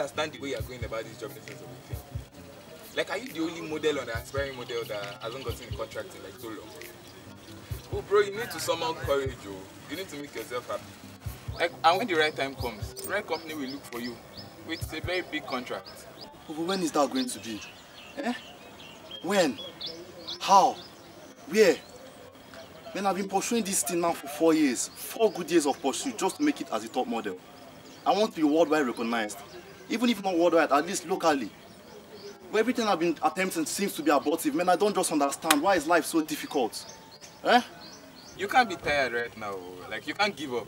understand the way you're going about this job in sense of a thing. Like, are you the only model or the aspiring model that hasn't gotten a contract in like so long? Oh, bro, you need to summon courage, oh. You need to make yourself happy. Like, and when the right time comes, the right company will look for you with a very big contract. But when is that going to be? Eh? When? How? Where? Man, I've been pursuing this thing now for 4 years. 4 good years of pursuit just to make it as a top model. I want to be worldwide recognized. Even if not worldwide, at least locally. But everything I've been attempting seems to be abortive. Man, I don't just understand. Why is life so difficult? Eh? You can't be tired right now. Like, you can't give up.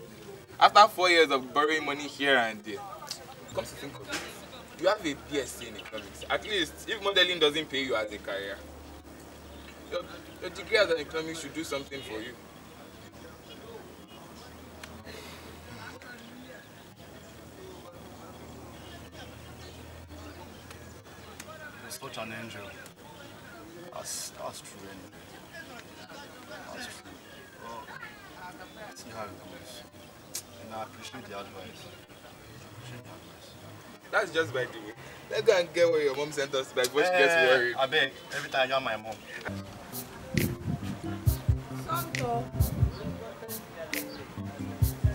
After 4 years of borrowing money here and there, come to think of it, you have a BSc in economics. At least, if modeling doesn't pay you as a career, your degree as an economics should do something for you. You're such an angel. That's true, anyway. That's true. Well, see how it goes. And I appreciate the advice. That's just by the way. Let's go and get where your mom sent us back before she gets worried. I beg, every time I hear my mom. Somto.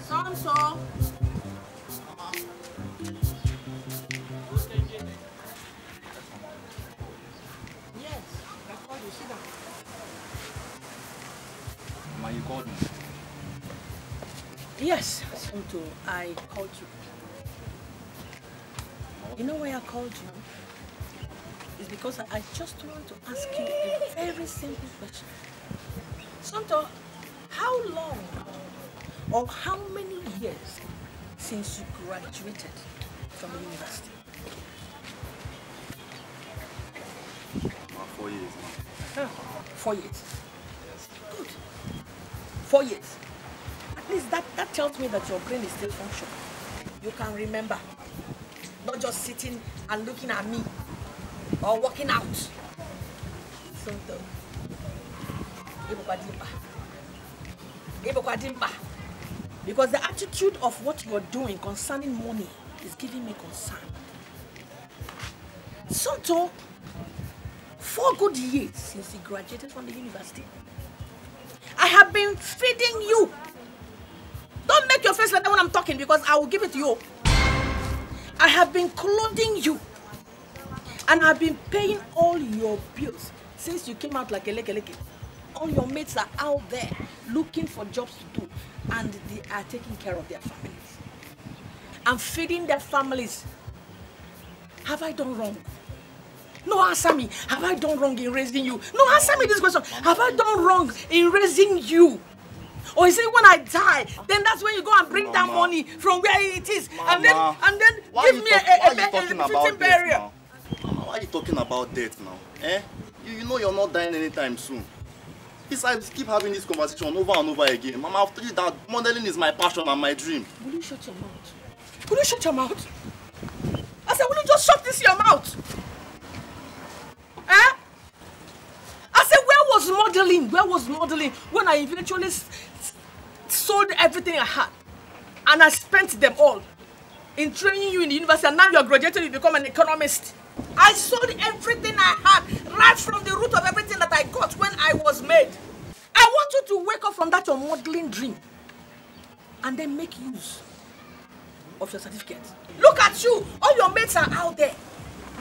Somto. Yes, I called you. Sit down. Ma, you called me? Yes, Somto, I called you. You know why I called you? It's because I just want to ask you a very simple question. Somto, how long or how many years since you graduated from the university? 4 years now. 4 years. Yes. Good. 4 years. At least that tells me that your brain is still functioning. You can remember. Not just sitting and looking at me or walking out. Somto. Because the attitude of what you are doing concerning money is giving me concern. Somto, 4 good years since you graduated from the university, I have been feeding you. Don't make your face like that when I'm talking, because I will give it to you. I have been clothing you, and I've been paying all your bills since you came out like a leke. All your mates are out there looking for jobs to do, and they are taking care of their families. I'm feeding their families. Have I done wrong? No, answer me. Have I done wrong in raising you? No, answer me this question. Have I done wrong in raising you? Or is it when I die, then that's when you go and bring that money from where it is, and then give me a fitting burial? Why are you talking about death now? Eh? You know you're not dying anytime soon. Besides, keep having this conversation over and over again. Mama, I've told you that modeling is my passion and my dream. Will you shut your mouth? Will you shut your mouth? I said, will you just shut this your mouth? Eh? I said, where was modeling? Where was modeling when I eventually sold everything I had and I spent them all in training you in the university, and now you're graduated, you become an economist? I sold everything I had, right from the root of everything that I got when I was made. I want you to wake up from that your modeling dream and then make use of your certificate. Look at you. All your mates are out there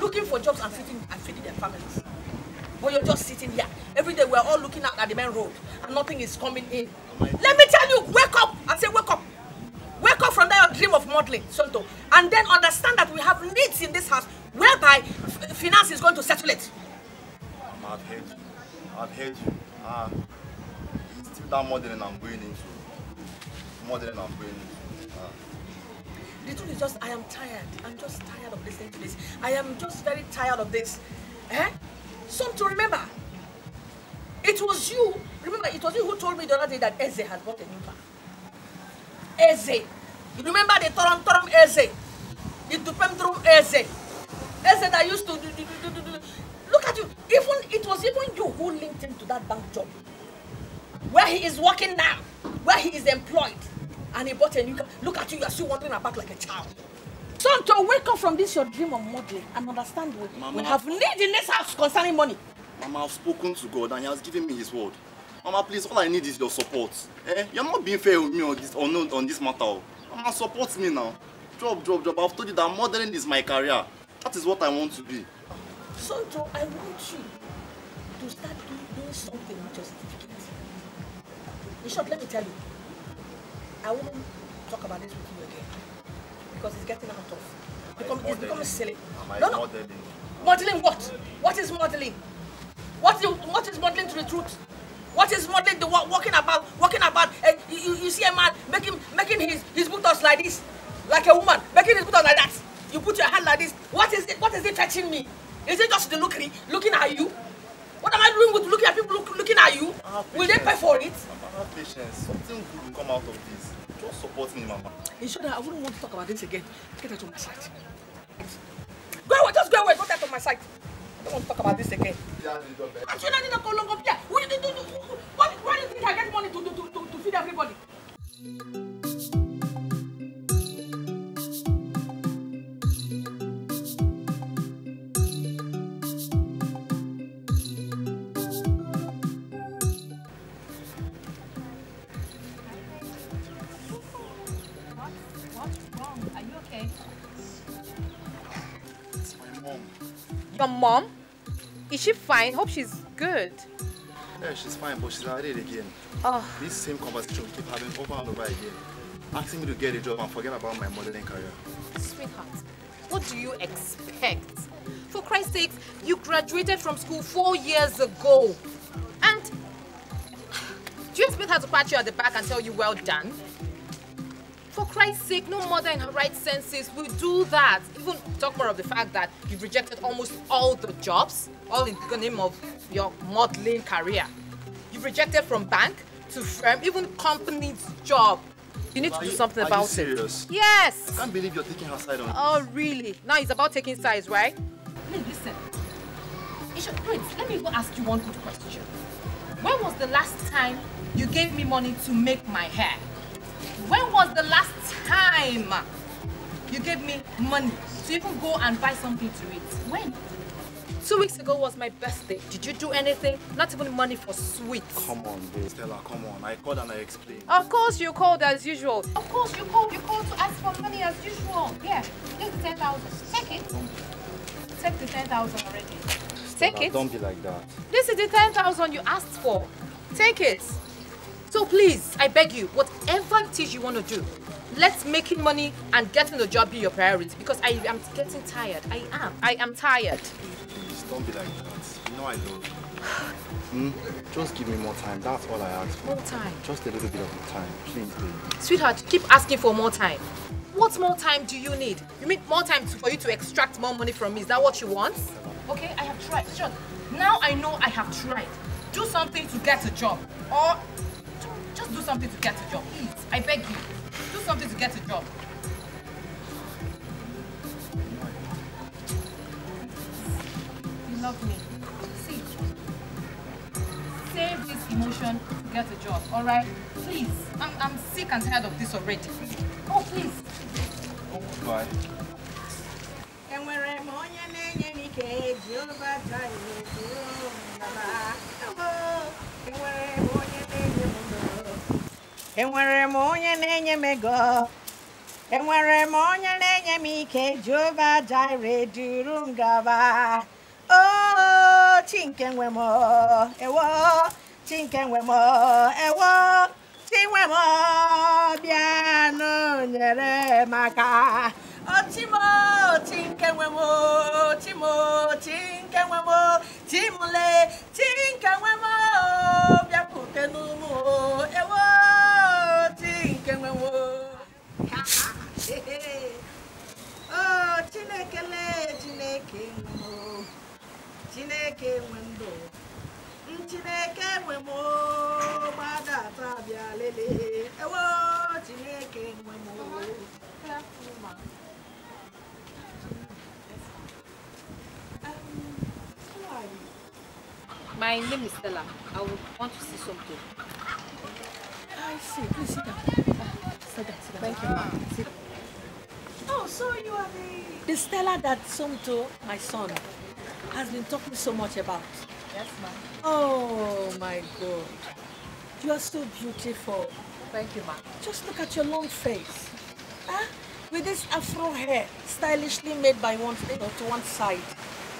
looking for jobs and feeding their families. But you're just sitting here. Every day we're all looking out at the main road and nothing is coming in. Let me tell you, wake up! I say wake up. Wake up from that dream of modeling, Somto, and then understand that we have needs in this house whereby finance is going to settle it. I've heard you. I've heard you. It's still that modeling I'm going into. Modeling I'm going into. The truth is just, I am tired. I'm just tired of listening to this. I am just very tired of this. Eh? Somto, remember, it was you. Remember, it was you who told me the other day that Eze has bought a new car. Eze. You remember the Torom Eze? The Tupem Eze. Eze that used to do. Look at you. It was even you who linked him to that bank job. Where he is working now. Where he is employed. And he bought a new car. Look at you, you are still wandering about like a child. Somto, wake up from this your dream of modeling and understand we have need in this house concerning money. Mama, I've spoken to God and He has given me His word. Mama, please, all I need is your support. You're not being fair with me on this matter. Mama, support me now. Job. I've told you that modeling is my career. That is what I want to be. Somto, I want you to start doing something with your certificate. In short, let me tell you, I won't talk about this with you again because it's getting out of. It's becoming silly. Modeling. Modeling what? What is modeling? What is modeling to the truth? What is modeling the walking about? You see a man making his buttocks like this, like a woman making his buttocks like that. You put your hand like this. What is it? What is it fetching me? Is it just the looking at you? What am I doing with looking at people looking at you? Will they pay for it? Mama, have patience. Something good will come out of this. Just support me, Mama. In short, I wouldn't want to talk about this again. Get out of my sight. Go away, just go away. Go out of my sight. I don't want to talk about this again. Why do you think I get money to feed everybody? What's wrong? Are you okay? It's my mom. Your mom? Is she fine? Hope she's good. Yeah, she's fine, but she's at it again. Oh. This same conversation we keep having over and over again. Asking me to get a job and forget about my modeling career. Sweetheart, what do you expect? For Christ's sake, you graduated from school 4 years ago. And do you expect her to pat you at the back and tell you well done? For Christ's sake, no mother in her right senses will do that. Even talk more of the fact that you've rejected almost all the jobs, all in the name of your modeling career. You've rejected from bank to firm, even company's job. You need to do something about it. Are you serious? Yes! I can't believe you're taking her side on this. Oh, really? Now it's about taking sides, right? Please listen. Wait, let me even ask you one good question. When was the last time you gave me money to make my hair? When was the last time you gave me money to even go and buy something to eat? When? 2 weeks ago was my birthday. Did you do anything? Not even money for sweets. Come on, babe. Stella, come on. I called and I explained. Of course you called as usual. Of course you called to ask for money as usual. Yeah, here's the 10,000. Take it. Take the 10,000 already. Stella, Take it. Don't be like that. This is the 10,000 you asked for. Take it. So please, I beg you, whatever it is you want to do, let's making money and getting the job be your priority because I am getting tired. I am tired. Please, don't be like that. You know I love you. Just give me more time. That's all I ask for. More time? Just a little bit of time. Please, babe. Sweetheart, keep asking for more time. What more time do you need? You need more time for you to extract more money from me. Is that what you want? Okay, I have tried. Sure. Now I know I have tried. Do something to get a job. Or just do something to get a job, please. I beg you. Do something to get a job. You love me. See. Save this emotion to get a job, alright? Please. I'm sick and tired of this already. Oh, please. Bye. Enwere m onye na-enye m ego. Enwere m onye na-enye m ike. Jehova Jireh duru m gaba. Oh, Chineke nwe m. Ewo, Chineke nwe m. Ewo, Chinwe m. Bịa n'onyere m aka. Oh, Chimo, Chineke nwe m. Chimo, Chineke nwe m. Chimule, Chineke nwe m. Bịa pute n'ụmụ. Ewo. Oh, Chineke le, Chineke mo, Chineke wendo, Chineke wemo, bada tabia lele, ewo, Chineke wemo. My name is Stella. I would want to see something. I see. Please sit down. Sit down. Thank you, ma'am. Oh, so you are the Stella that Somto, my son, has been talking so much about. Yes, ma'am. Oh my God. You are so beautiful. Thank you, ma'am. Just look at your long face. Huh? With this afro hair, stylishly made by one, to one side.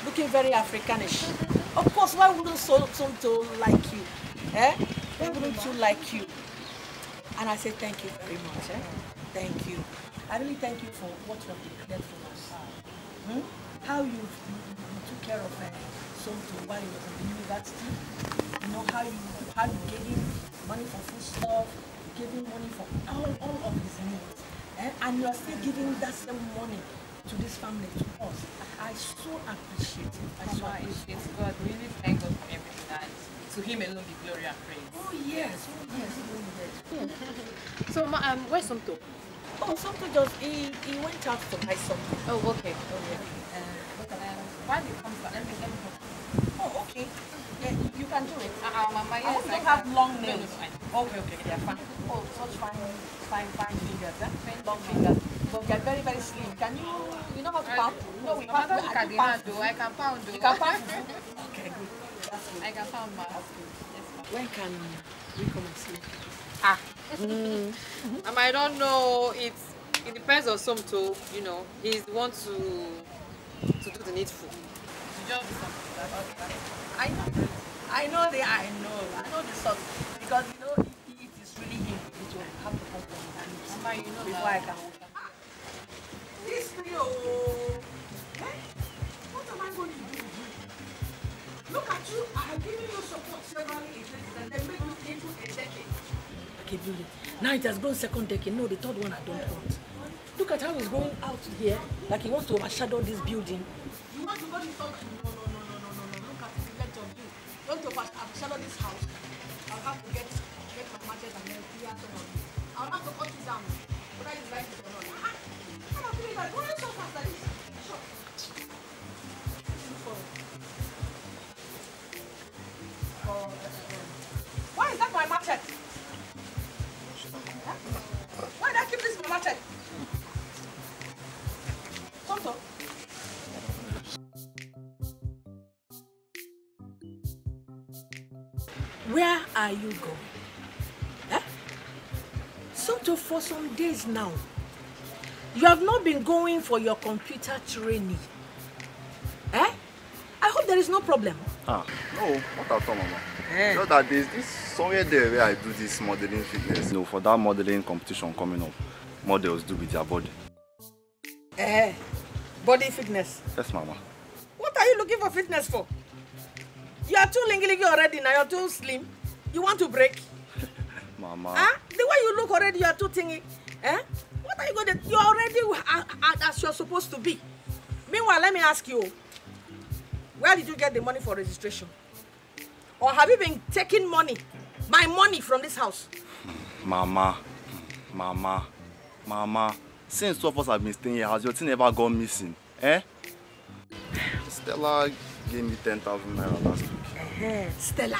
Looking very Africanish. Of course, why wouldn't Somto like you? Eh? Why wouldn't you like you? And I say thank you very much. Eh? Thank you. I really thank you for what you have declared for us. How you took care of Somto while he was in the university. You know, how you gave him money for food stuff, you gave him money for all of his needs. And you are still giving that same money to this family, to us. I so appreciate it. I so appreciate it. God, really thank God for everything. And to him alone be glory and praise. Oh yes. So, where's Somto? Oh, Somto just, he went out to buy something. Oh, okay. While he comes back, let me help. Oh, okay. Yeah, you can do it. Mama, I hope you don't have long nails. Okay, they are fine. Oh, such fine fingers, eh? Long fingers. But they are very, very slim. Can you know how to pound? No, we can't. I can pound. You can pound? Okay, good. That's good. I can pound, ma. When can we come and see? I don't know. It depends on Somto. You know, he's the one to do the needful. I know the song because you know if it is really him, it will have to come from him. Mama, you know before I can walk. This Rio, what am I going to do with you? Look at you, I have given you support several agencies and then make you into a decade. Okay, Billy. Now it has grown second decade. No, the third one I don't want. Look at how he's going out here, like he wants to overshadow this building. You want to go to talk? No. Look at the left of you. Don't overshadow this house. I'll have to get my matches and then clear some of you. I'll have to cut it down. Whether you like it or not. I'm not feeling like going so fast like this. Sure. Why is that my machete? Why did I keep this my machete? Somto. Where are you going? Somto, for some days now, you have not been going for your computer training. I hope there is no problem. No, not at all, Mama. Just that there's this somewhere there where I do this modeling fitness. No, for that modeling competition coming up, models do with their body. Body fitness? Yes, Mama. What are you looking for fitness for? You are too lingy already now, you're too slim. You want to break? Mama. The way you look already, you are too thingy. What are you going to do? You're already as you're supposed to be. Meanwhile, let me ask you, where did you get the money for registration? Or have you been taking money, my money from this house? Mama. Since 2 of us have been staying here, has your thing ever gone missing? Stella gave me 10,000 naira last week. Stella.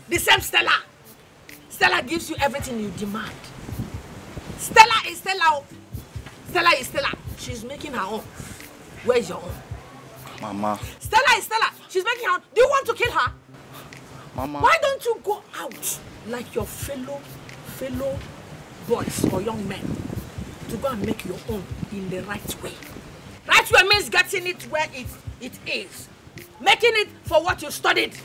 The same Stella. Stella gives you everything you demand. Stella is Stella. Stella is Stella. She's making her own. Where's your own? Mama. Stella is Stella. She's making her own. Do you want to kill her? Mama. Why don't you go out like your fellow boys or young men to go and make your own in the right way? Right way means getting it where it is. Making it for what you studied.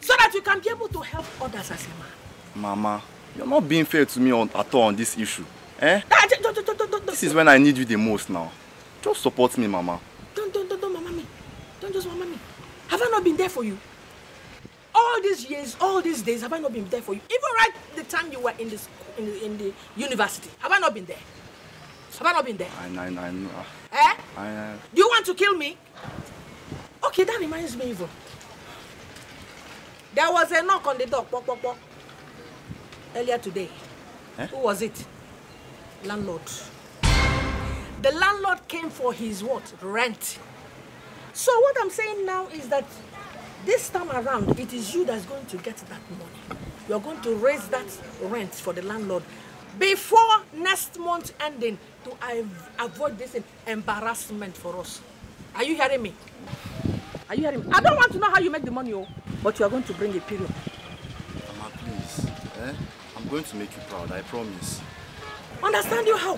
So that you can be able to help others as a man. Mama, you're not being fair to me at all on this issue. This is Don't, when I need you the most now. Just support me, Mama. Don't mama me. Don't just mama me. Have I not been there for you? All these years, all these days, have I not been there for you? Even right the time you were in the university, have I not been there? Have I not been there? I know. Do you want to kill me? Okay, that reminds me even. There was a knock on the door, pok, earlier today. Who was it? Landlord. The landlord came for his what? Rent. So what I'm saying now is that this time around, it is you that's going to get that money. You're going to raise that rent for the landlord before next month ending to avoid this embarrassment for us. Are you hearing me? Are you hearing me? I don't want to know how you make the money, but you are going to bring a period. Mama, please. I'm going to make you proud, I promise. Understand you how?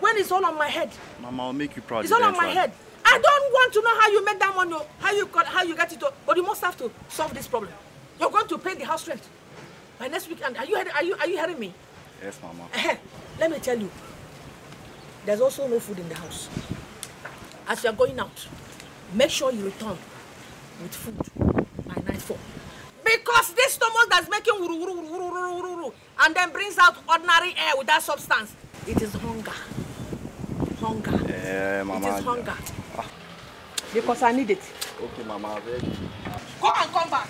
When it's all on my head. Mama, I'll make you proud. It's all on my head. I don't want to know how you make that money, how you get it, but you must have to solve this problem. You're going to pay the house rent by next weekend. Are you hearing me? Yes, Mama. Let me tell you, there's also no food in the house. As you're going out, make sure you return with food by nightfall. Because this stomach that's making and then brings out ordinary air with that substance, it is hunger. Hunger. Mama. It is hunger. Because I need it. Okay, Mama. Go and come back.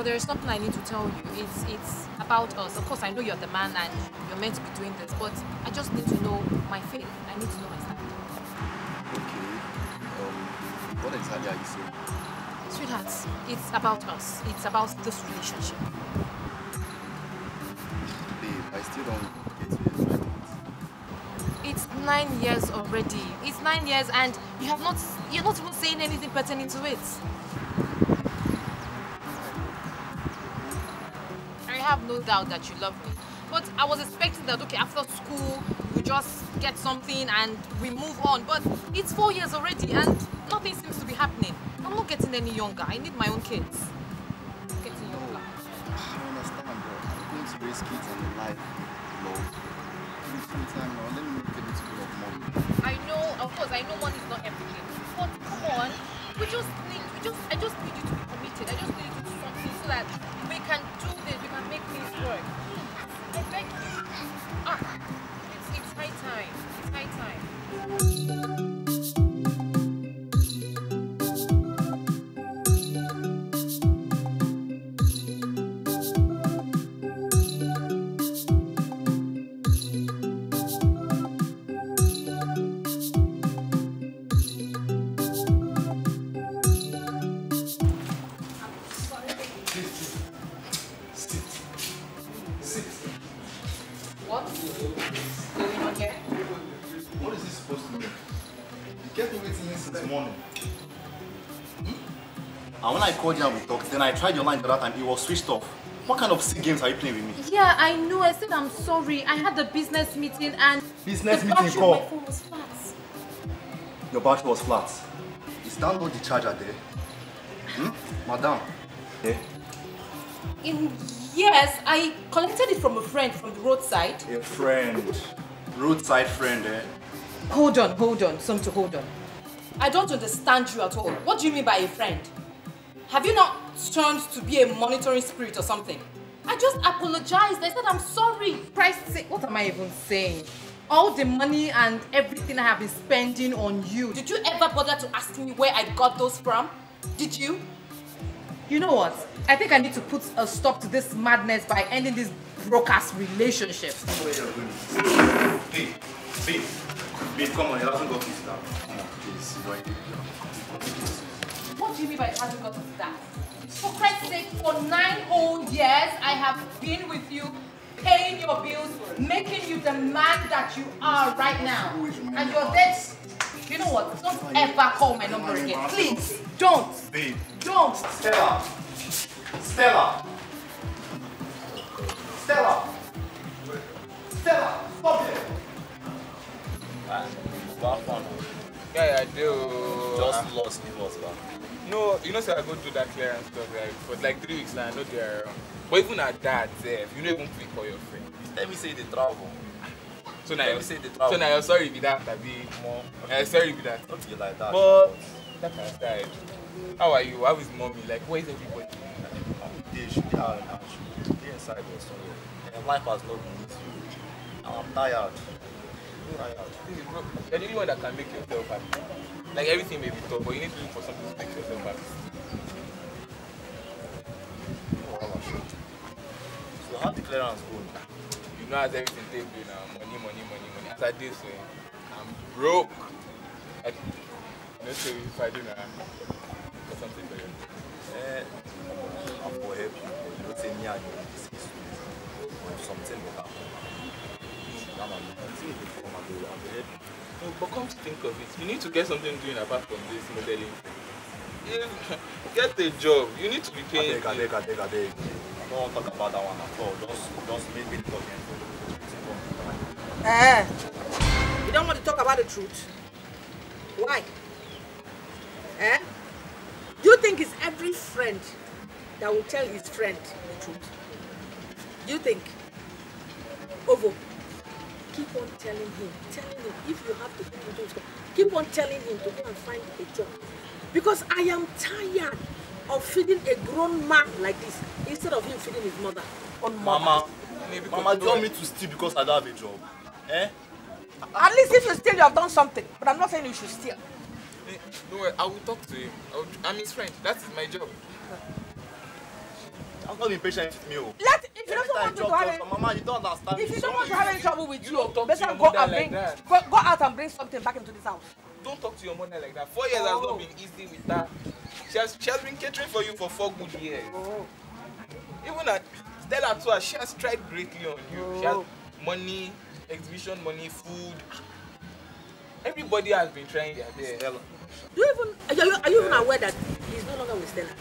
There's something I need to tell you. It's about us. Of course, I know you're the man and you're meant to be doing this, but I just need to know my faith. I need to know my stand. Okay. What exactly are you saying? Sweetheart, it's about us. It's about this relationship. Babe, I still don't get it. It's 9 years already. It's 9 years and you're not even saying anything pertaining to it. I have no doubt that you love me, but I was expecting that, okay, after school we just get something and we move on, but it's 4 years already and nothing seems to be happening. I'm not getting any younger. I need my own kids. I'm getting younger. I understand, bro. I'm going to raise kids and life, love. Give me some time now. Let me make a little bit of money. I know, of course, I know money is not everything, but come on, I just need you to be committed. I just need you to do something so that we can do this, we can make things work. I beg you. It's high time. It's high time. And when I called you and we talked, then I tried your line the other time, it was switched off. What kind of sick games are you playing with me? Yeah, I know. I said I'm sorry. I had a business meeting and business the meeting battery call. of my phone was flat. Your battery was flat. Is that not the charger there? Madam? Yeah? Yes, I collected it from a friend from the roadside. A friend. Roadside friend, eh? Hold on, Somto, hold on. I don't understand you at all. What do you mean by a friend? Have you not turned to be a monitoring spirit or something? I just apologized. I said I'm sorry. Christ's sake, what am I even saying? All the money and everything I have been spending on you. Did you ever bother to ask me where I got those from? Did you? You know what? I think I need to put a stop to this madness by ending this broke-ass relationship. Babe, come on, it hasn't got to that. Come on, please, What do you mean by it hasn't got to that? For Christ's sake, for 9 whole years, I have been with you, paying your bills, making you the man that you are right now. And you're dead. You know what? Don't ever call my number again. Please, don't. Babe. Don't. Stella. Stella, stop it. Yeah, I do. Just lost me was back. No, you know, say I go do that clearance stuff, right? For like 3 weeks now, I know they are around. But even at that, you don't even pick for your friend. Let me say they travel. So now, Let me say they travel. so now you're sorry with that, Tabi. More. Sorry with that. Don't be like that. But that aside, how are you? How is mommy? Like, where is everybody? They should be out now. They inside or somewhere. And life has not been easy. I'm tired. Bro, you're the only one that can make yourself happy. Like everything may be tough, but you need to look for something to make yourself happy. So how the clearance go? You know as everything takes you now. Money. As I did say, I'm broke. I don't say if I do now for something for you. I'm for help you, but you don't say me and you in this case. Or if something will happen. No, but come to think of it, you need to get something doing apart from this modeling. Get a job. You need to be paying. I beg. Don't talk about that one at all. Just make me talk again. You don't want to talk about the truth? Why? Do you think it's every friend that will tell his friend the truth? Do you think? Ovo, keep on telling him, if you have to keep him to school, keep on telling him to go and find a job. Because I am tired of feeding a grown man like this instead of him feeding his mother. Mama, do you want me to steal because I don't have a job? At least if you steal, you have done something. But I'm not saying you should steal. Don't worry, I will talk to him. I'm his friend. That is my job. I'm not impatient with me. If you don't want to have any, Mama, you don't understand. if you don't want to have any trouble with you, don't talk to better your go mother and like bring, that. go out and bring something back into this house. Don't talk to your mother like that. 4 years has not been easy with that. She has been catering for you for 4 good years. Even at Stella too, she has tried greatly on you. She has money, exhibition money, food. Everybody has been trying their best. Stella. Are you even aware that he's no longer with Stella?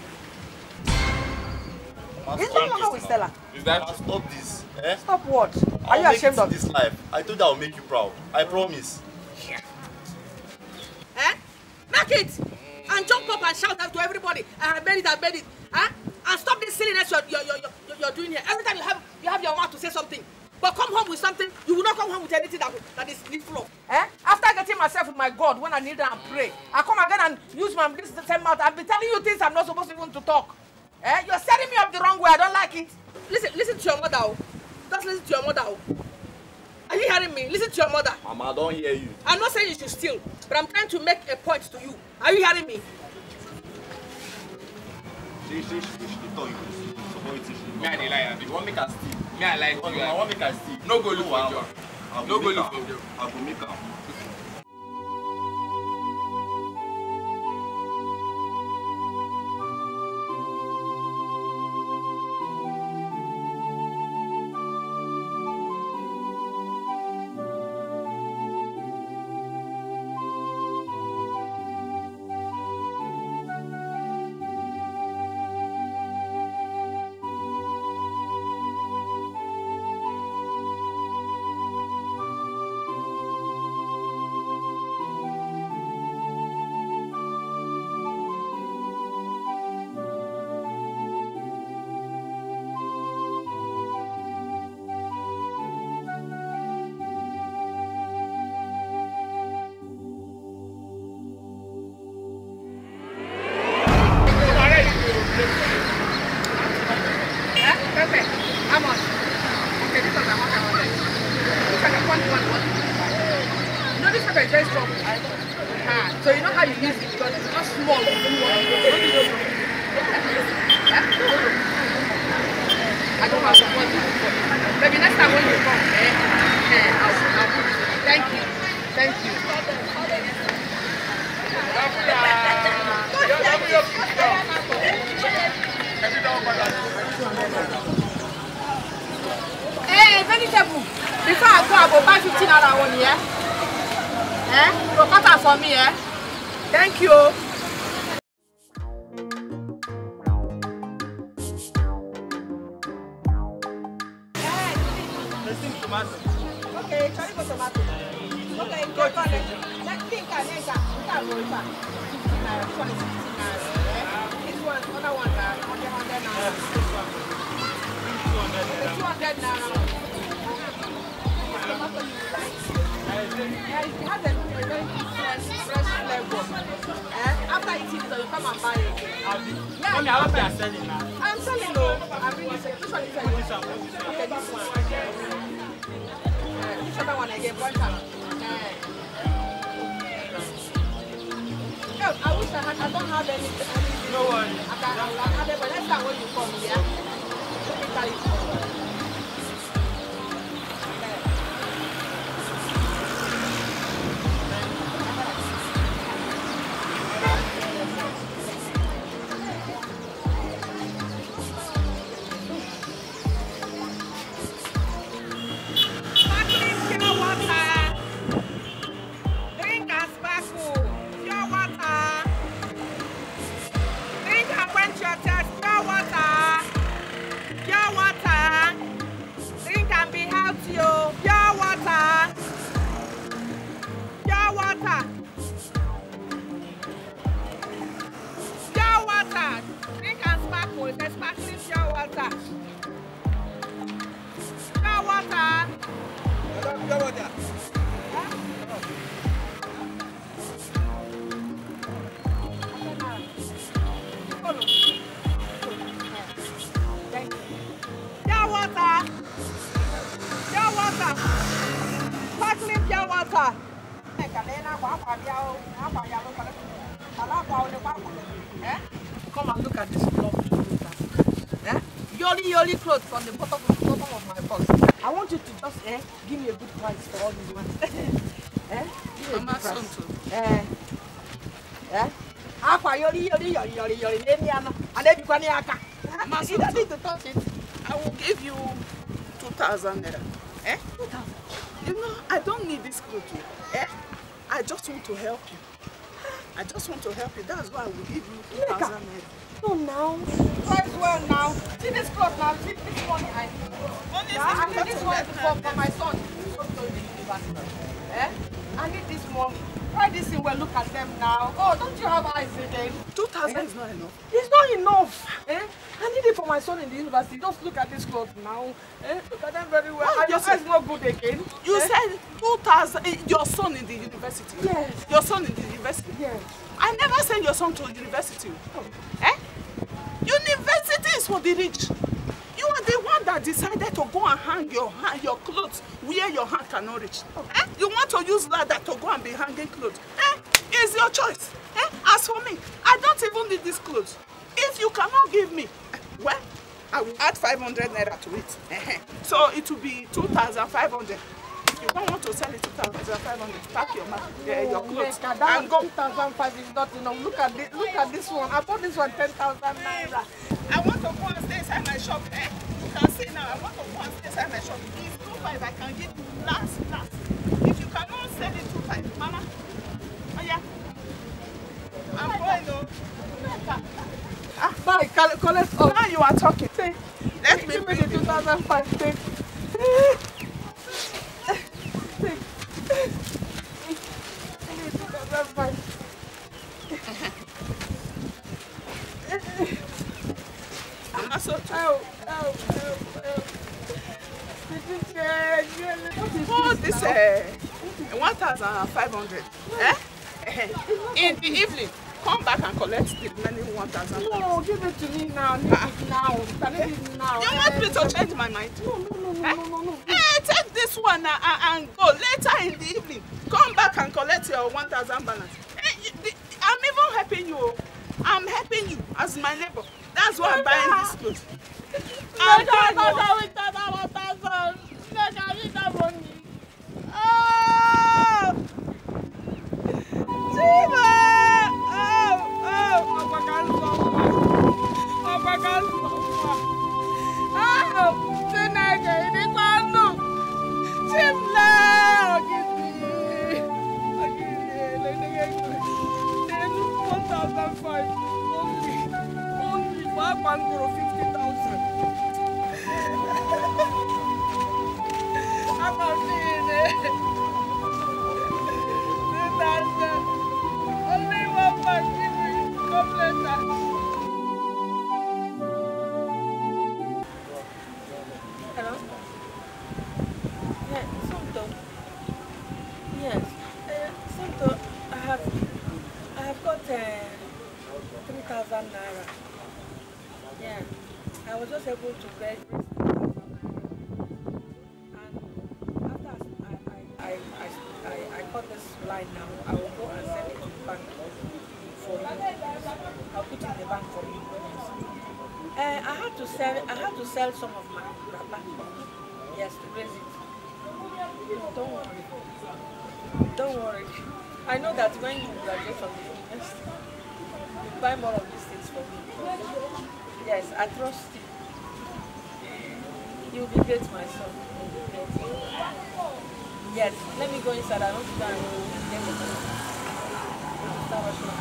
He's no longer with Stella. Is that Stop this. Stop what? Are I'll you make ashamed it of this life? I told you I'll make you proud. I promise. Knock it! And jump up and shout out to everybody. I made it. And stop this silliness you're doing here. Every time you have your mouth to say something, but come home with something, you will not come home with anything that is needful of. After getting myself with my God when I kneel down and pray, I come again and use my this same mouth. I'll be telling you things I'm not supposed even to talk. You're setting me up the wrong way. I don't like it. Listen to your mother. Just listen to your mother. Are you hearing me? Listen to your mother. Mama, I don't hear you. I'm not saying you should steal, but I'm trying to make a point to you. Are you hearing me? She told you. me and the liar? You want me to steal? Me I like you. I want me to steal. No go look for job. No go look for job. I go make am. So you know how you use it because it's not small. Maybe next time when you come, I'll put it. Thank you. Hey, vegetable. Before I go buy 15 naira one here. You cut that for me, Thank you. Okay, try to tomato. Okay, go on. Let's think. naira. This one is 50 naira. This one, other one, 100 naira. This one. 200 naira. Yeah, it has a very fresh flavor. After eating it, you come and buy it. Yeah, Mommy, how much are selling now? I'm selling though. I'm really selling. Which one is selling? Okay, this one. This other one again, one time. No, I wish I don't have any. No worry. I can have it, but next time when you come, yeah? Let me carry it. Come and look at this cloth. Yoli clothes from the bottom of my box. I want you to just give me a good price for all these ones. Give me a good price. Aqua yoli. And then you can you don't need to touch it. I will give you 2,000 naira. 2,000. You know, I don't need this clothes. I just want to help you. That's why I will give you 2,000 naira. No, now. Quite well now. See this cloth now. See this one I need. I need this one for my son. I need this one. Try this thing. Well, look at them now. Oh, don't you have eyes again? 2,000 is not enough. It's not enough. I need it for my son in the university. Just look at this cloth now. Look at them very well. And your eyes not good again. You said 2,000. Your son in the university. Yes. Your son in the university. Yes. I never sent your son to university. Oh. University is for the rich. You are the one that decided to go and hang your clothes where your hand cannot reach. Oh. You want to use ladder to go and be hanging clothes. It's your choice. As for me, I don't even need these clothes. If you cannot give me, well, I will add 500 naira to it. So it will be 2,500. If you don't want to sell it 2,500, pack your clothes and go. 2,500 is not enough. Look at this one. I bought this one 10,000 naira. I want to go and stay inside my shop. You can see now. I want to go and stay inside my shop. It's 2,500. I can give you last. If you cannot sell it 2,500, Mama. Oh yeah. I'm going though. Bye, collect all. Now you are talking. Let me Give me bring the you. 2,500. Take. I'm not so Oh, this 1,500. In the evening, come back and collect the remaining 1,000. No, give it to me now. Need it now. Can I need it now? You want me to change my mind? No. Take this one and go. Later in the evening, come back and collect your 1,000 balance. I'm even helping you. I'm helping you as my neighbor. That's why I'm buying this clothes. Only one man give me naira. Yeah, I was just able to get. I got this line now. I will go and send it to the bank for you. I'll put it in the bank for you. I had to sell some of my wrapper. Yes, to raise it. Don't worry. Don't worry. I know that when you graduate from the university, you buy more of these things for me. Yes, I trust you. You'll be great, my son. You'll be great. Yes, let me go inside. I want to go and get the money. Start washing up.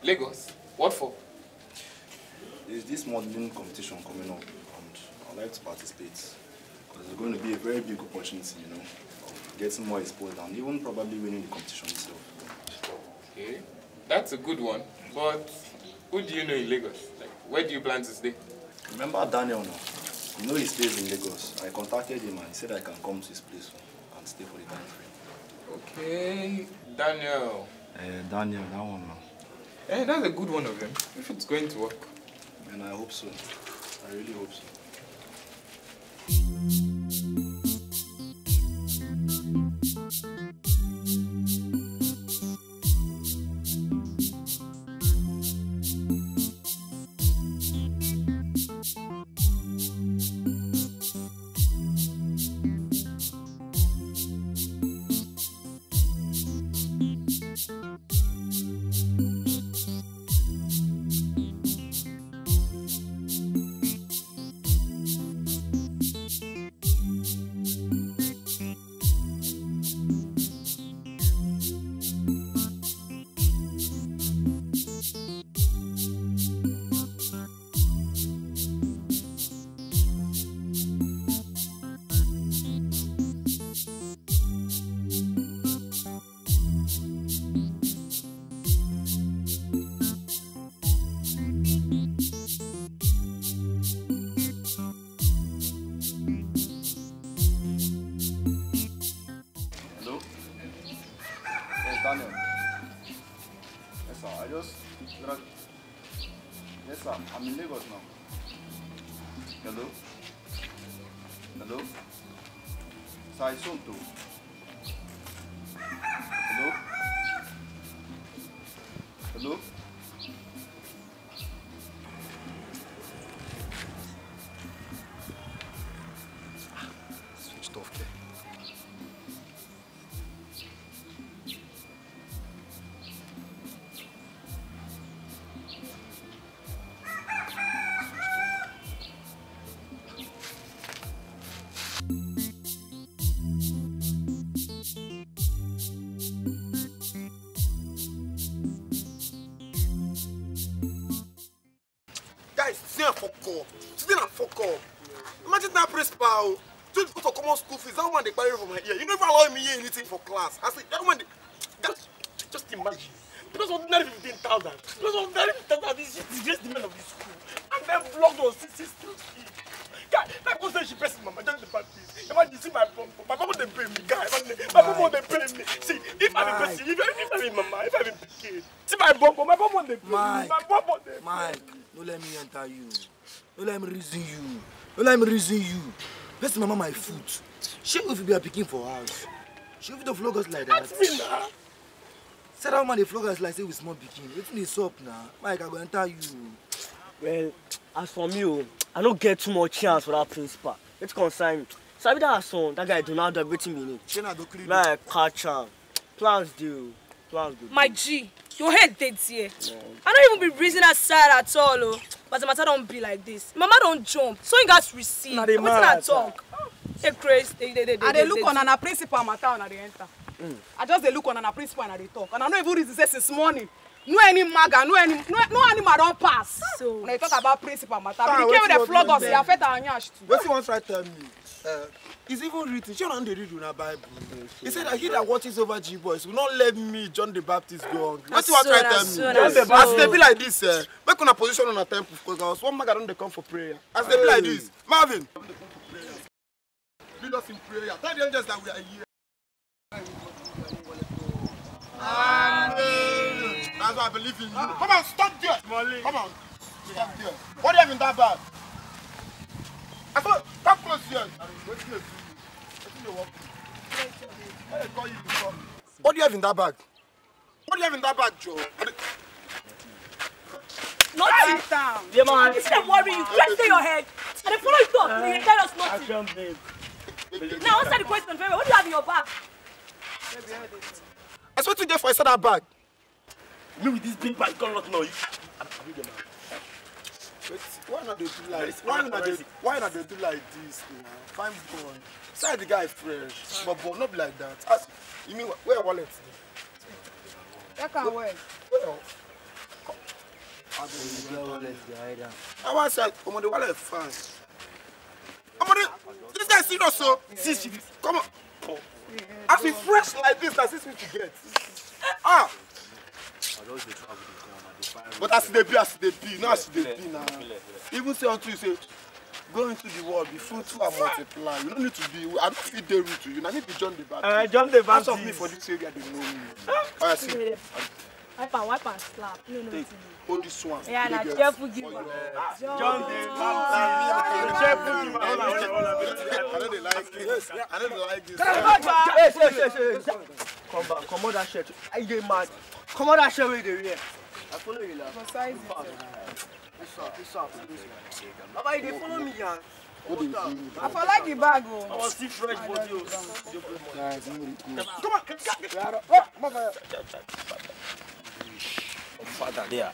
Lagos? What for? There's this modeling competition coming up and I'd like to participate because it's going to be a very big opportunity, you know, of getting more exposed and even probably winning the competition itself. Okay, that's a good one. But who do you know in Lagos? Like, where do you plan to stay? Remember Daniel now? You know he stays in Lagos. I contacted him and he said I can come to his place and stay for the time frame. Okay, Daniel. Daniel, that one now. Eh, that's a good one of them. If it's going to work. And I hope so. I really hope so. Yes, sir. I'm in Lagos now. Hello? Hello? Sir, it's Somto. Hello? Hello? Switched off there. Imagine that principal just go to common school fees. That one they carry from my ear. You never allow me hear anything for class. I said that one just imagine. Because ordinary 15,000. Because ordinary 15,000 is just the men of the school. And then blocked on 60. Guy, that was when she pressed mama just the bad piece. Imagine you see my mama they pay me, guy. My mama they pay me. Mike, don't let me enter you. Don't let me reason you. Don't let me reason you. First, mama, my foot. She if be a picking for house. She if the flog us like that. Said how man the flog us like say we small picking. It's me up now. Mike, I go enter you. Well, as for me, I don't get too much chance for that principal. Let's consign me. So that son, that guy do not do everything we need. Like catch him. Plans do. My G, your head dead here. Yeah. I don't even be reasoning aside at all, oh. But the matter don't be like this. Mama don't jump, so you guys receive. What's that talk? Hey, Chris, they look on a principal matter and they enter. I just they look on a principal and they talk. And I know even reason say since morning. No any maga, no animal don't pass. So when they talk about principal matter, we came with the flog us, they affect our nyash too. What you want to tell me? It's even written. You don't read in the Bible. He said that he that watches over G boys will not let me, John the Baptist, go hungry. What you want to tell me? As they be like this, make una position on a temple because there was one maga don't they come for prayer. As they be like this, Marvin. Lead us in prayer. Tell the angels that we are here. Amen. That's why I believe in you. Come on, stop there. Come on, stop there. What do you have in that bag? I thought, come close here. What do you have in that bag? What do you have in that bag, Joe? Nothing. Yeah, man. You see them worry you. Just stay your head. And they follow you talk. They tell us nothing. Now answer the question, baby. What do you have in your bag? I swear to God, if I saw that bag. Me with this big bag, can't not know you. Why not they do like this? Why not they do like this? Fine boy. Say the guy fresh, but not be like that. Ask, you mean where your wallet? That can wait. Well, I want to say, the wallet fine. This guy serious, so come on. As we fresh like this, that's this we to get. But as they be, not as they be now. Even say until you say, go into the world, be fruitful and multiply. You don't need to be. I don't feel there with you. You need to be John the Baptist. John the Baptist. Most of me for this area, they know me. I see. Wipe and slap. No. Hold this one. Yeah, and careful give me. John the Baptist. Careful give me. I know they like this. I know they like this. Hey. Come back. Come on that shirt. I get mad. Come on that shirt with the rear. I follow you now. This up. Baba, you follow me, yeah. I for like the bag. I was still fresh for you. Come on. Father, there.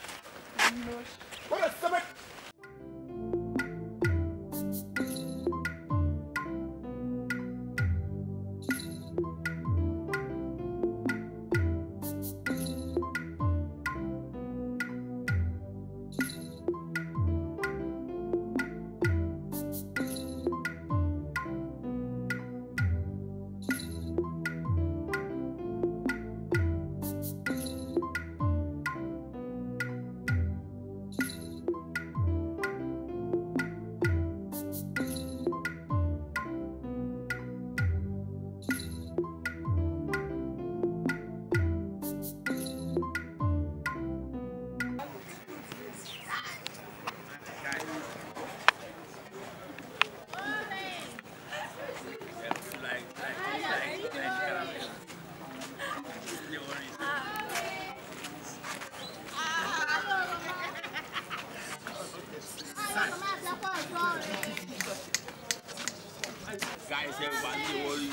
Guys, everybody worry.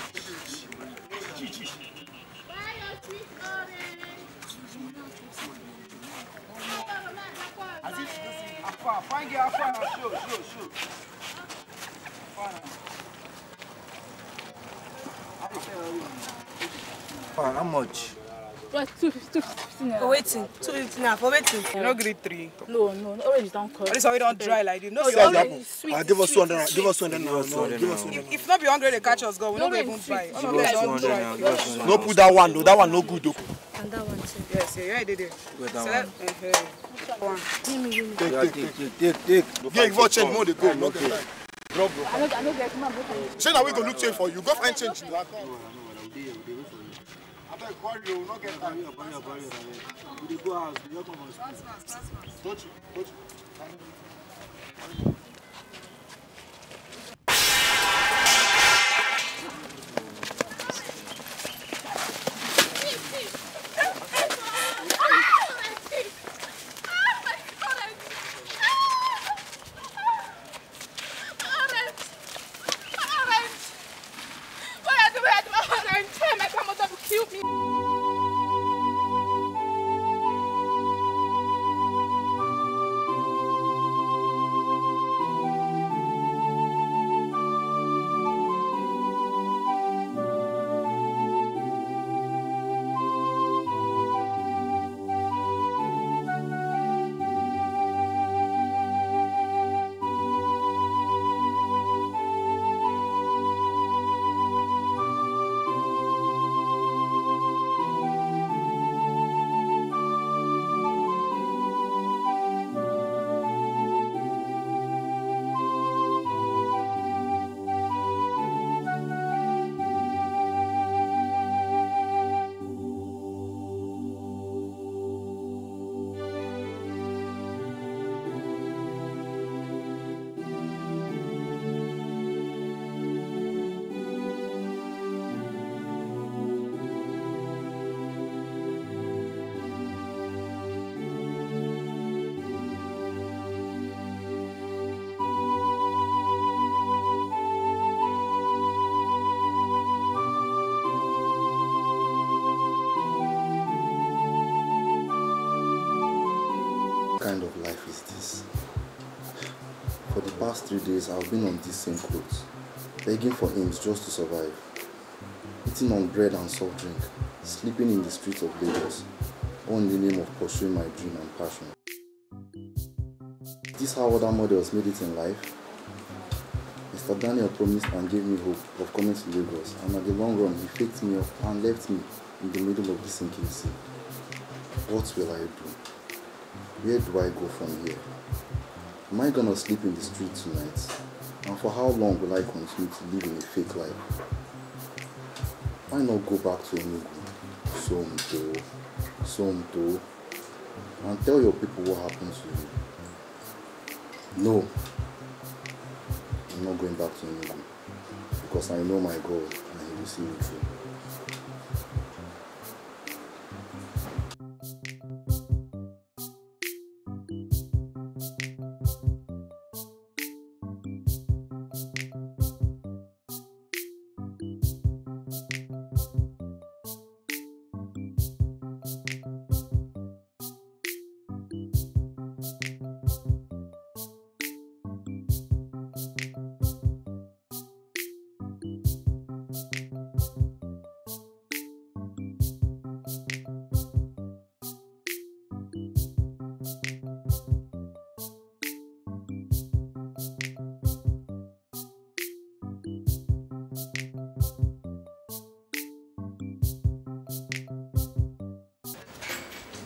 Fine, girl, fine. Sure. Fine, how much? 250 naira. For waiting. 250 naira. For waiting. You no grade 3. No. Already don't call. This already don't dry like this. No, Give us 200. Give us 200 now. If not be 100, they catch us. Go. We don't even buy. No put that one though. That one no good though. And that one too. Yes, yeah, they did. Select. One. Take. Give us change more. They go. No get time. Bro. I don't get my book. Say now we go look change for you. Go find change. I thought you will not get that. We go house, we don't come from school. Don't you? What kind of life is this? For the past 3 days, I've been on these same clothes, begging for aims just to survive, eating on bread and soft drink, sleeping in the streets of Lagos, all in the name of pursuing my dream and passion. Is this how other models made it in life? Mr. Daniel promised and gave me hope of coming to Lagos, and at the long run, he faked me up and left me in the middle of the sinking sea. What will I do? Where do I go from here? Am I gonna sleep in the street tonight? And for how long will I continue to live in a fake life? Why not go back to Enugu, Somto, and tell your people what happened to you? No, I'm not going back to Enugu, because I know my God and He will see me through.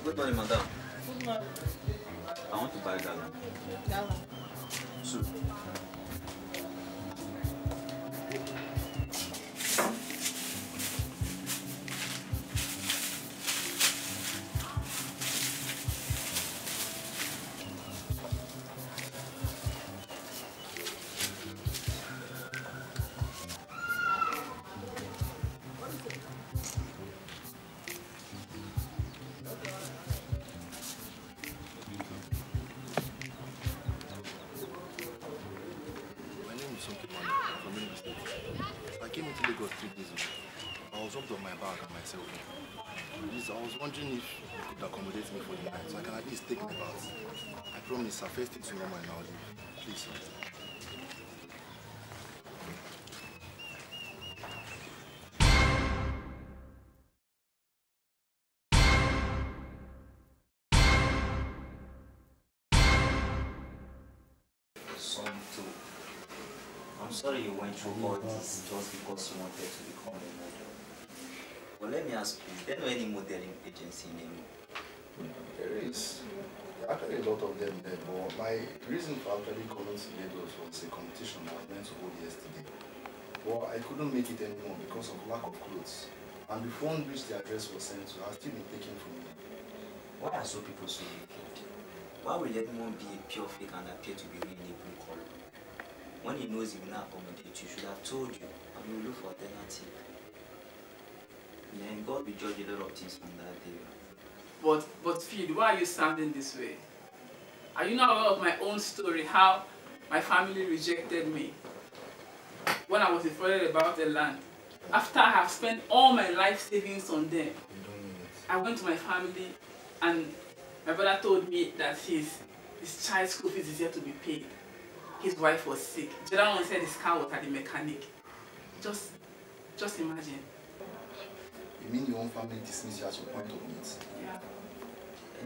Good morning, madam. Good morning. I want to buy gala. Gala. Soup. I came into Lagos 3 days ago. I was robbed of my bag and myself. Please, I was wondering if you could accommodate me for the night so I can at least take my bath. I promise I'll first thing tomorrow and I'll leave. Please, sir. Somto. I'm sorry you went through all this just because you wanted to become a model. But let me ask you, is there no any modeling agency in Imo? There is actually a lot of them there, but my reason for actually coming to Lagos was a competition I was meant to hold yesterday. But I couldn't make it anymore because of lack of clothes. And the phone which the address was sent to has still been taken from me. Why are so people so wicked? Why will anyone be a pure fake and appear to be really blue collar? When he knows he will not accommodate you, should have told you and we will look for alternative. Yeah, and God will judge a lot of things from that day. But Phil, why are you sounding this way? Are you not aware of my own story, how my family rejected me when I was afraid about the land? After I have spent all my life savings on them, I went to my family and my brother told me that his child's school fees is yet to be paid. His wife was sick. The other one said his car was at the mechanic. Just imagine. You mean your own family dismissed you as your point of need? Yeah.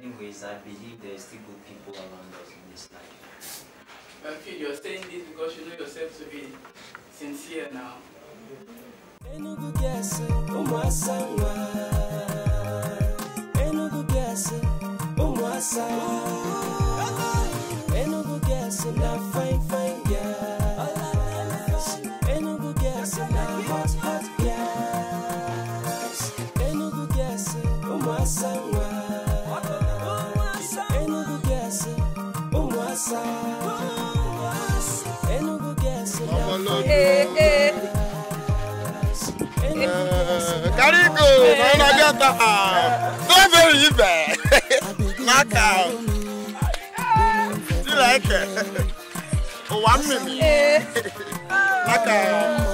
Anyways, I believe there are still good people around us in this life. Well, Phil, you're saying this because you know yourself to be sincere now. Carico, não adianta. Tô very bad. Knockout. You like it? 1 minute. Knockout.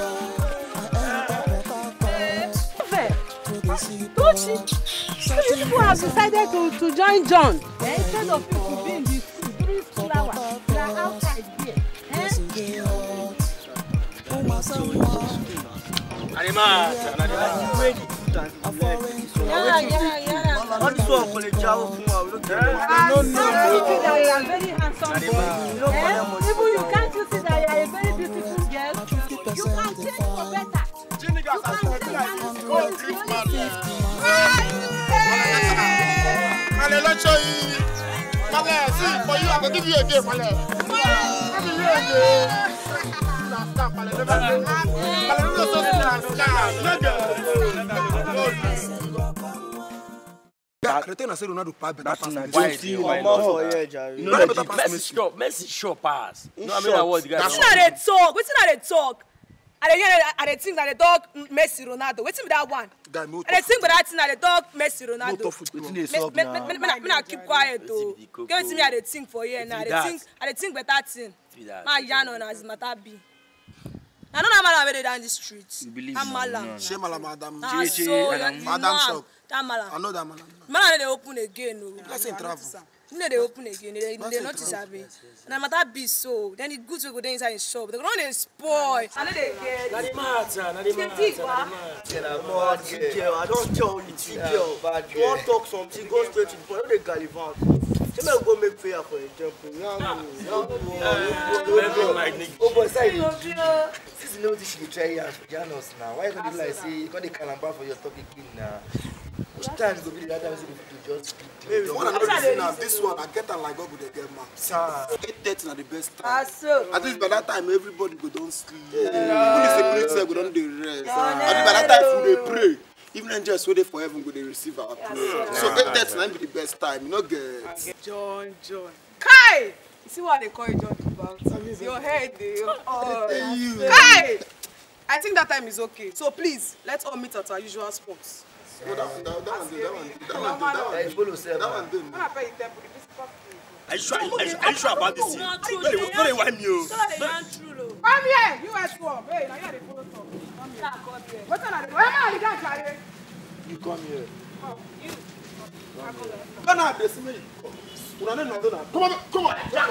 These people have decided to join John. Instead of people being the 3 flowers, they are outside here. All this one for the job from our look. You are a very handsome boy. Even you can't you see that you are a very beautiful girl. You can change for better. You can Let's show you. See, for you, I can give you a gift. Messi sure pass. No, I mean, I was the guy. Wetin I dey talk? I dey think that the dog Messi Ronaldo. Wetin be that one? I dey think that thing that the dog Messi Ronaldo. Me na keep quiet though. Get wetin me I dey think for here now. I dey think better thing. My yarn on as matter be. I know that man wey dey down the street. I'm Malam. She Malam Madam. Madam shop. That Malam. I know that Malam. Man, they open again. Let's say travel. They open again. They notice me. And I matter be so. Then the goods will go there inside the shop. They're going to spoil. I know they get. Not the matter. I don't tell you. You want to talk something, go straight to the point. They gallivant. You may go make prayer for a temple. Oh, boy, sorry. Since you know this should be trying to join us now, why can't you like say you got the calendar for your topic in now? Which time go be the other to just this one, I get like God with the get man. 8:30 na the best time. At least by that time, everybody go don't sleep. Even the separate go don't do rest. And by that time, they pray. Even angels waiting for heaven, go they receive our prayer. So 8:30 na be the best time. You know, get John. Kai! You see what they call John about? Your head, Kai! I think that time is okay. So please, let's all meet at our usual spots. That one. Are you sure about this thing? No, they want you. Come here, you ask for. Hey, now you are the follow talk. Come here. What's another? Where am I going, Charlie? You come here. Oh, you. Come on, this me. Come on. Get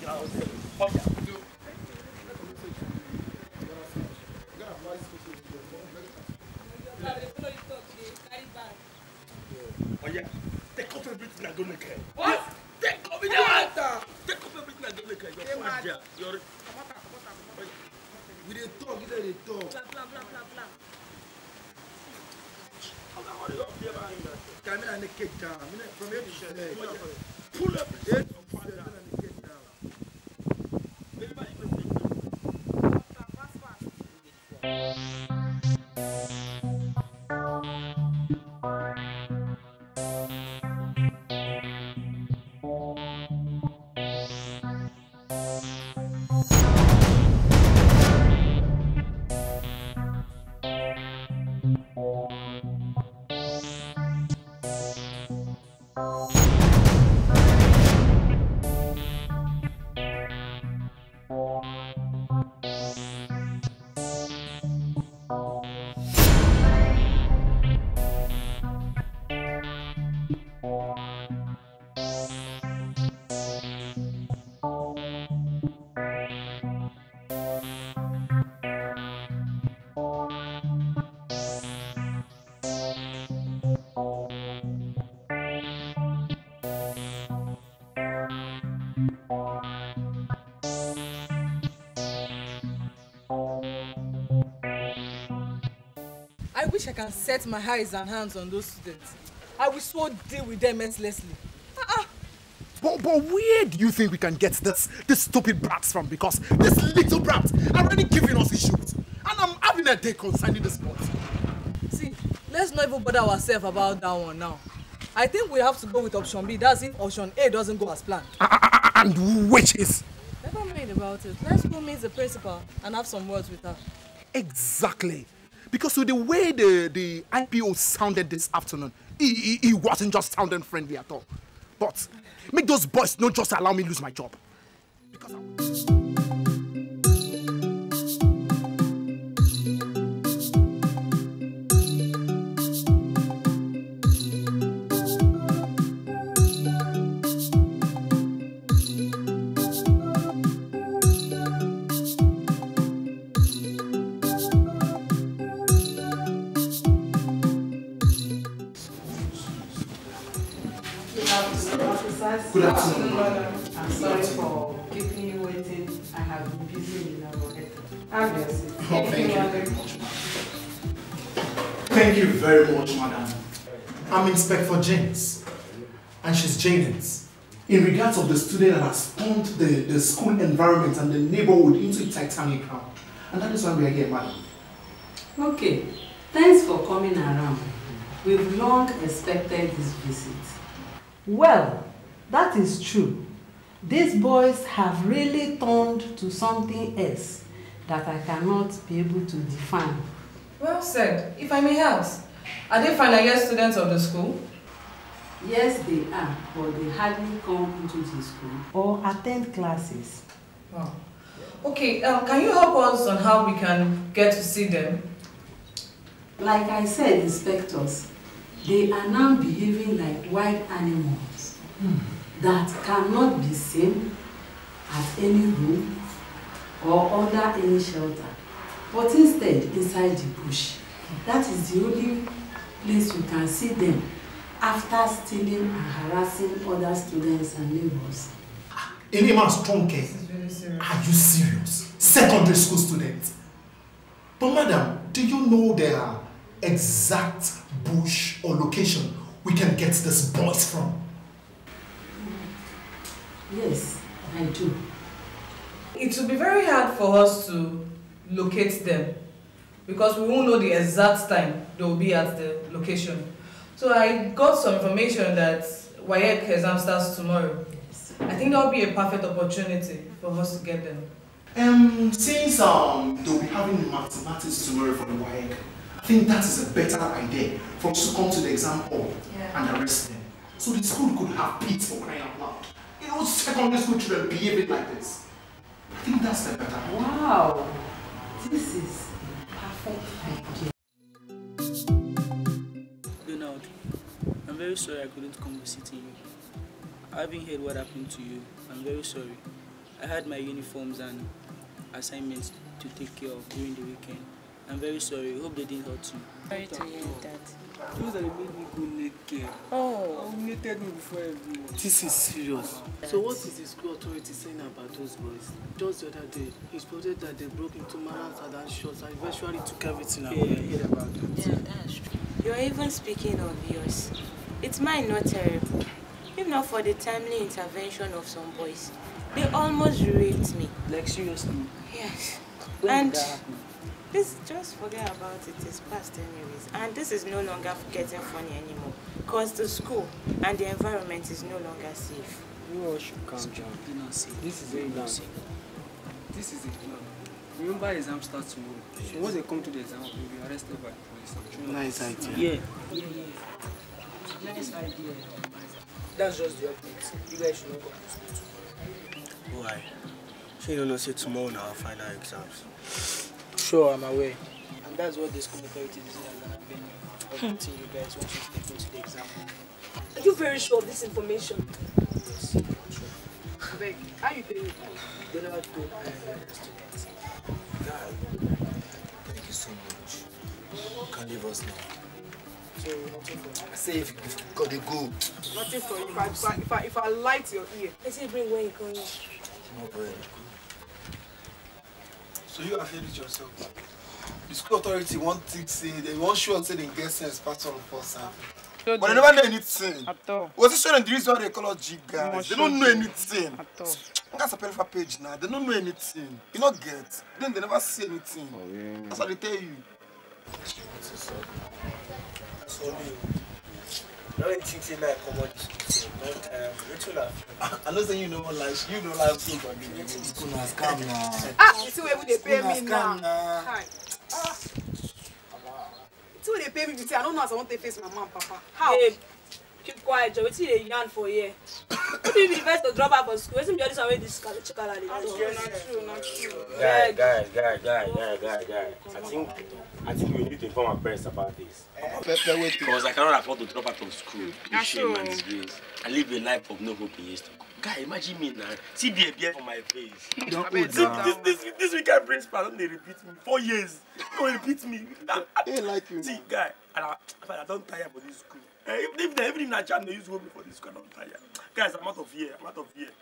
out. Oh yeah, take off everything and go make it. What? Take off everything and go make it. You're fine, yeah. We dey talk, you dey talk. Blah. Come here and get down. From here to there. Pull up. Fast. wish I can set my eyes and hands on those students. I will so deal with them mercilessly. But where do you think we can get this stupid brats from? Because this little brat are already giving us issues. And I'm having a day concerning this sport. See, let's not even bother ourselves about that one now. I think we have to go with option B. That's if option A doesn't go as planned. And which is? Never mind about it. Let's go meet the principal and have some words with her. Exactly. Because with the way the IPO sounded this afternoon, he wasn't just sounding friendly at all. But make those boys not just allow me lose my job. Because Good afternoon, madam. I'm sorry for keeping you waiting. I have been busy in our head. Have your seat. Thank you very much. Thank you very much, madam. I'm Inspector James, and she's Janet's. In regards of the student that has turned the school environment and the neighborhood into a titanic ground. And that is why we are here, madam. Okay. Thanks for coming around. We've long expected this visit. Well, that is true. These boys have really turned to something else that I cannot be able to define. Well said. If I may ask, are they final year students of the school? Yes, they are, but they hardly come into the school or attend classes. Wow. Okay, can you help us on how we can get to see them? Like I said, inspectors, they are now behaving like wild animals that cannot be seen at any room or under any shelter, but instead inside the bush. That is the only place you can see them after stealing and harassing other students and neighbors. Ini Stronke, are you serious? Secondary school students? But madam, do you know their exact bush or location we can get these boys from? Yes, I do. It will be very hard for us to locate them because we won't know the exact time they will be at the location. So I got some information that WAEC exam starts tomorrow. I think that will be a perfect opportunity for us to get them. Since they'll be having mathematics tomorrow for the WAEC, I think that is a better idea for us to come to the exam hall and arrest them. So the school could have peace for crying out loud. You know, secondary school children behaving like this. I think that's the better idea. Wow, this is a perfect idea. Donald, I'm very sorry I couldn't come visiting you. Having heard what happened to you, I'm very sorry. I had my uniforms and assignments to take care of during the weekend. I'm very sorry. Hope they didn't hurt you. Sorry to hear that. Those that made me go naked. Oh. I naked me before everyone. This is serious. So what is the school authority saying about those boys? Just the other day, it's reported that they broke into Mama's and shots and eventually took everything away. Yeah, I heard about that. Yeah, that's true. You're even speaking of yours. It's mine not terrible. If not for the timely intervention of some boys, they almost raped me. Like seriously? Yes. When And did that happen? this, just forget about it. It's past anyways. And this is no longer getting funny anymore. Because the school and the environment is no longer safe. You all should calm down. This is very safe. This is it now. Remember, exam starts tomorrow. So once they come to the exam, they'll be arrested by the police. Nice idea. Yeah. Nice idea. That's just the update. You guys should not go to school tomorrow. Why? She don't know say tomorrow now our final exams. Sure, I'm aware. And that's what the school authority is as an venue of meeting you guys once you step into the exam. Are you very sure of this information? Yes, I'm sure. Beg, how you doing? Then I'll go and students. God, thank you so much. You can leave us now. So nothing for me. I say if you gotta go. Nothing for you. If I light your ear. I say bring when you come here. No problem. So you have heard it yourself? The school authority won't think say they won't show say they get sense part of us. But they never know anything. At all. Was it showing the reason why they call us G guys? They don't know anything. At all. That's a perimeter page now. They don't know anything. You not get. Then they never see anything. Oh, yeah. That's what they tell you. Sorry. No think say like common discussion. I know say you know like school but the school na scam now. Ah, you see where they pay me now. Hi. Ah. You see where they pay me I don't know as I want to face my mom papa. How? Babe, keep quiet, Joe. Wetin dey yarn for here? Who do you be the first to drop out for school? Wetin be all this one wey this chikala dey do? Not true. Guy. I think we need to inform our parents about this. Because I cannot afford to drop out of school. That's true. And disgrace. I live a life of no hope in years to come. Guy, imagine me now. See the beer for my face. This weekend principal don't they repeat me 4 years. Don't repeat me. They like you. See, guy, I don't tire for this school. Even if Nigerian they use me for this school, I don't tire. Guys, I'm out of here.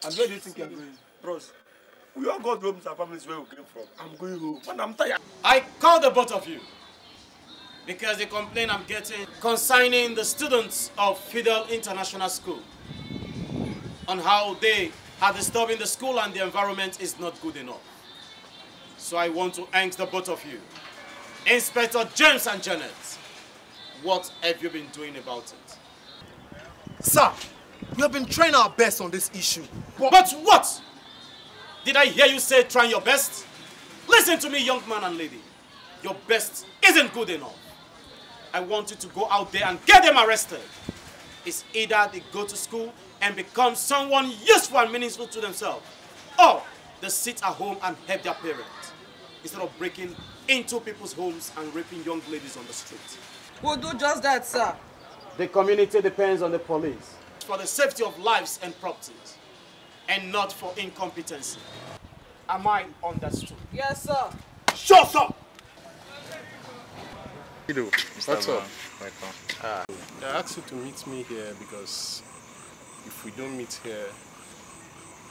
And where do you think you're going? Bros, we all got homes and families where we came from. I'm going home. And I'm tired. I call the both of you because the complaint I'm getting concerning the students of Fidel International School on how they are disturbing the school and the environment is not good enough. So I want to ask the both of you. Inspector James and Janet, what have you been doing about it? Sir, we have been trying our best on this issue. But what? Did I hear you say trying your best? Listen to me, young man and lady. Your best isn't good enough. I want you to go out there and get them arrested. It's either they go to school and become someone useful and meaningful to themselves, or they sit at home and help their parents, instead of breaking into people's homes and raping young ladies on the street. We'll do just that, sir. The community depends on the police for the safety of lives and properties, and not for incompetency. Am I understood? Yes, sir. Shut up! Edo, what's up? Welcome. I asked you to meet me here because if we don't meet here,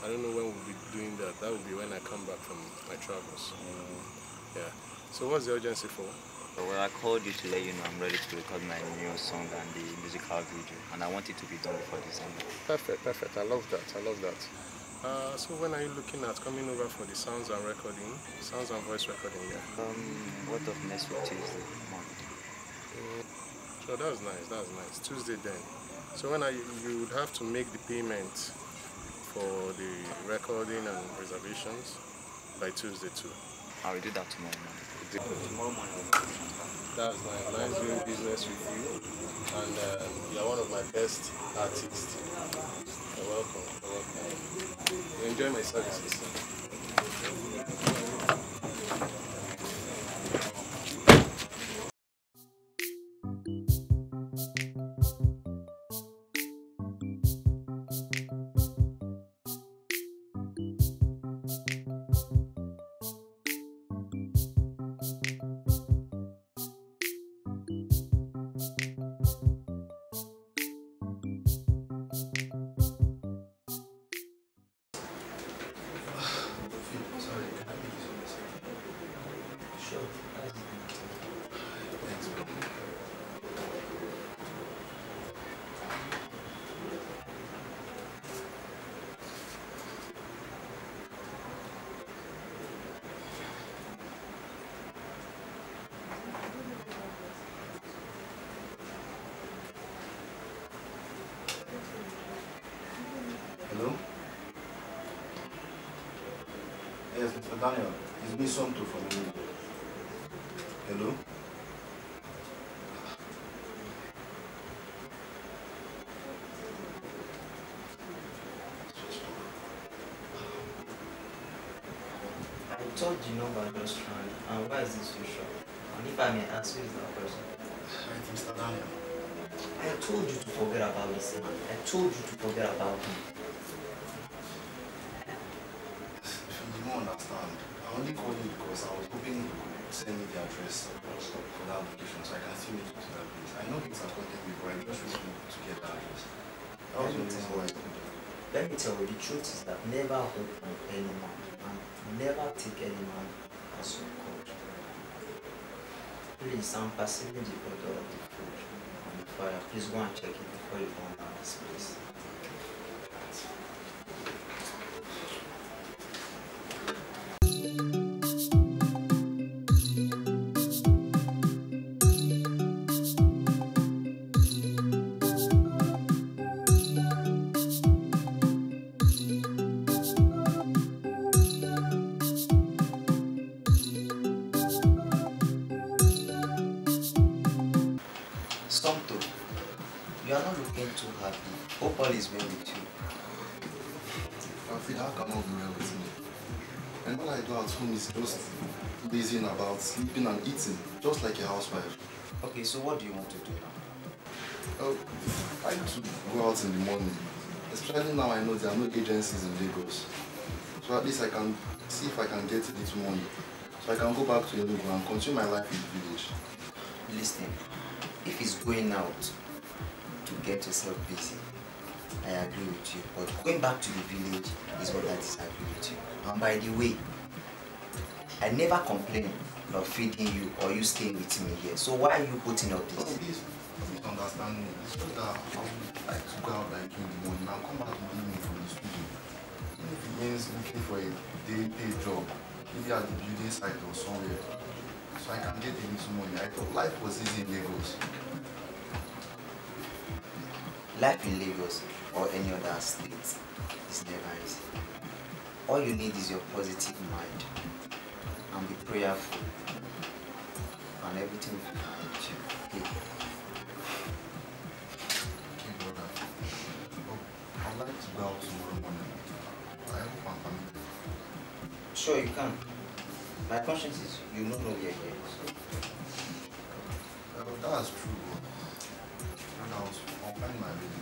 I don't know when we'll be doing that. That will be when I come back from my travels. Yeah. So what's the urgency for? Well, I called you to let you know I'm ready to record my new song and the musical video, and I want it to be done before December. Perfect. I love that. So when are you looking at coming over for the sounds and voice recording? Yeah. What of next week Tuesday? So that's nice. Tuesday then. So when you would have to make the payment for the recording and reservations by Tuesday too. I will do that tomorrow morning. Tomorrow morning. That's nice doing business with you, and you're one of my best artists. You're welcome. You enjoy my services. Hello? Yes, Mr. Daniel. It's me, Somto from Ini Edo. Hello? I told you number just rang, and why is this so short? And if I may ask, who is that person? It's Mr. Daniel. I told you to forget about this. I told you to forget about him. You don't understand. I only called you because I was hoping you could send me the address for that location so I can still make it to that place. I know things are content before, I just really need to get that address. That was the reason why I called you. Let me tell you, the truth is that never hope on any man and never take any man as your coach. Please, I'm perceiving the odor of the food on the fire. Please go and check it before you burn down this place. Somto, you are not looking too happy. Hope all is well with you. I feel how can all be well with me? And when I go out home, it's just lazing about, sleeping and eating, just like a housewife. Okay, so what do you want to do now? I like to go out in the morning, especially now I know there are no agencies in Lagos. So at least I can see if I can get a little money. So I can go back to Enugu and continue my life in the village. Listen, if it's going out to get yourself busy, I agree with you. But going back to the village is what I disagree with you. And by the way, I never complained of feeding you or you staying with me here. So why are you putting up this? Please understand me. It's just that I would like to go out like in the morning and come back in the evening from the studio. Even if it means looking for a day-paid job, maybe at the building site or somewhere, so I can get a little money. I thought life was easy in Lagos. Life in Lagos or any other state is never easy. All you need is your positive mind and be prayerful, and everything will be fine with you. Okay? Okay, brother. I'd like to go out tomorrow morning. I hope I'm coming. Sure, you can. My conscience is you don't know you're here. So. That's true. And I'll find my baby.